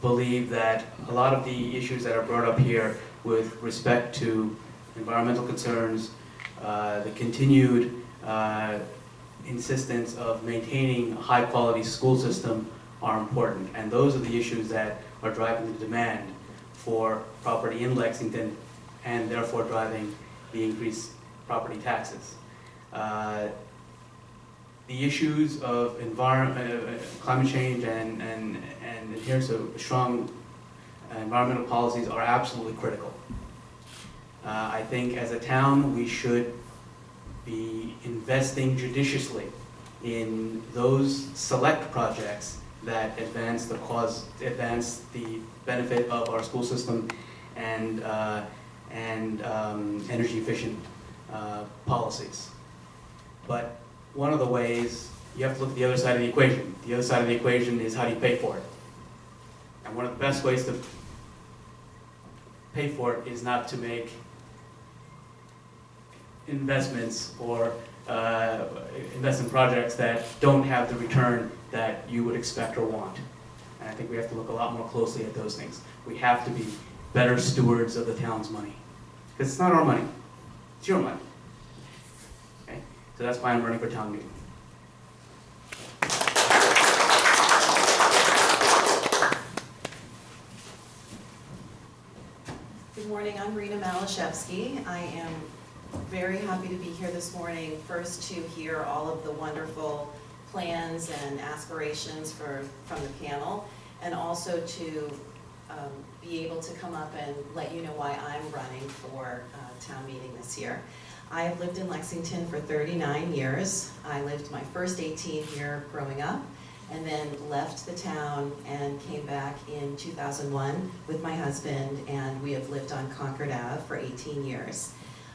believe that a lot of the issues that are brought up here with respect to environmental concerns, the continued insistence of maintaining a high-quality school system are important. And those are the issues that are driving the demand for property in Lexington and therefore driving the increased property taxes. The issues of climate change and adherence to strong environmental policies are absolutely critical. I think as a town we should be investing judiciously in those select projects that advance the benefit of our school system and energy efficient policies. But one of the ways, you have to look at the other side of the equation. The other side of the equation is how do you pay for it? And one of the best ways to pay for it is not to make investments or invest in projects that don't have the return that you would expect or want. And I think we have to look a lot more closely at those things. We have to be better stewards of the town's money. Because it's not our money, it's your money. Okay? So that's why I'm running for town meeting. Good morning, I'm Rena Malashevsky. I am very happy to be here this morning, first to hear all of the wonderful plans and aspirations from the panel, and also to be able to come up and let you know why I'm running for town meeting this year. I have lived in Lexington for 39 years. I lived my first 18 here growing up, and then left the town and came back in 2001 with my husband, and we have lived on Concord Ave for 18 years.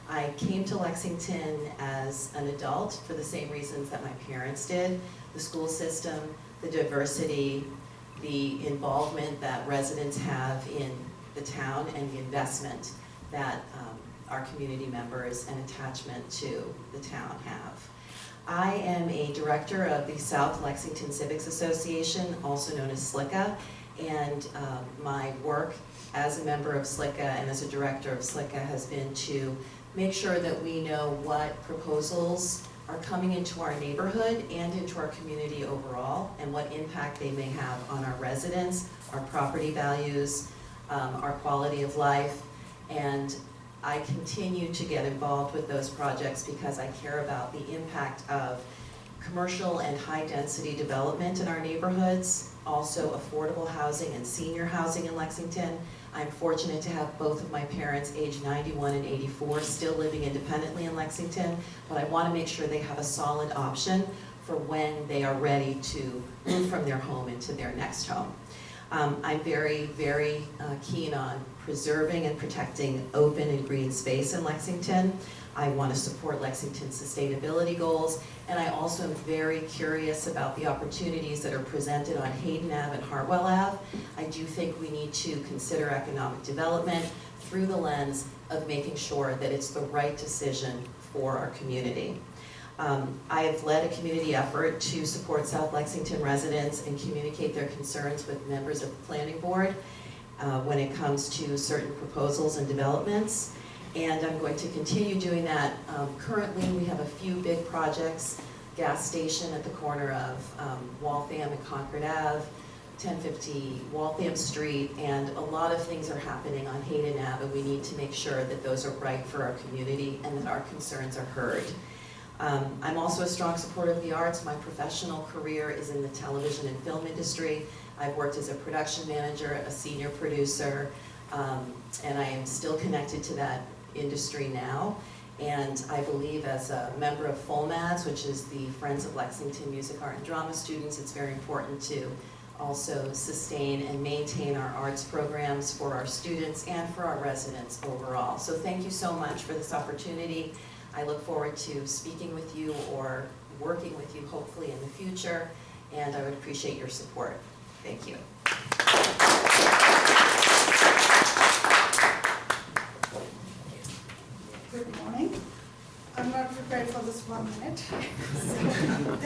I came to Lexington as an adult for the same reasons that my parents did: the school system, the diversity, the involvement that residents have in the town, and the investment that our community members and attachment to the town have. I am a director of the South Lexington Civics Association, also known as SLCA, and my work as a member of SLCA and as a director of SLCA has been to make sure that we know what proposals are coming into our neighborhood and into our community overall, and what impact they may have on our residents, our property values, our quality of life. And I continue to get involved with those projects because I care about the impact of commercial and high-density development in our neighborhoods, also affordable housing and senior housing in Lexington. I'm fortunate to have both of my parents, age 91 and 84, still living independently in Lexington, but I want to make sure they have a solid option for when they are ready to move from their home into their next home. I'm very, very keen on preserving and protecting open and green space in Lexington. I want to support Lexington's sustainability goals, and I also am very curious about the opportunities that are presented on Hayden Ave and Hartwell Ave. I do think we need to consider economic development through the lens of making sure that it's the right decision for our community. I have led a community effort to support South Lexington residents and communicate their concerns with members of the planning board when it comes to certain proposals and developments. And I'm going to continue doing that. Currently, we have a few big projects: gas station at the corner of Waltham and Concord Ave, 1050 Waltham Street, and a lot of things are happening on Hayden Ave, and we need to make sure that those are right for our community and that our concerns are heard. I'm also a strong supporter of the arts. My professional career is in the television and film industry. I've worked as a production manager, a senior producer, and I am still connected to that industry now. And I believe, as a member of FOLMADS, which is the Friends of Lexington Music, Art, and Drama students, it's very important to also sustain and maintain our arts programs for our students and for our residents overall. So thank you so much for this opportunity. I look forward to speaking with you or working with you hopefully in the future, and I would appreciate your support. Thank you. Good morning. I'm not prepared for this 1 minute. So,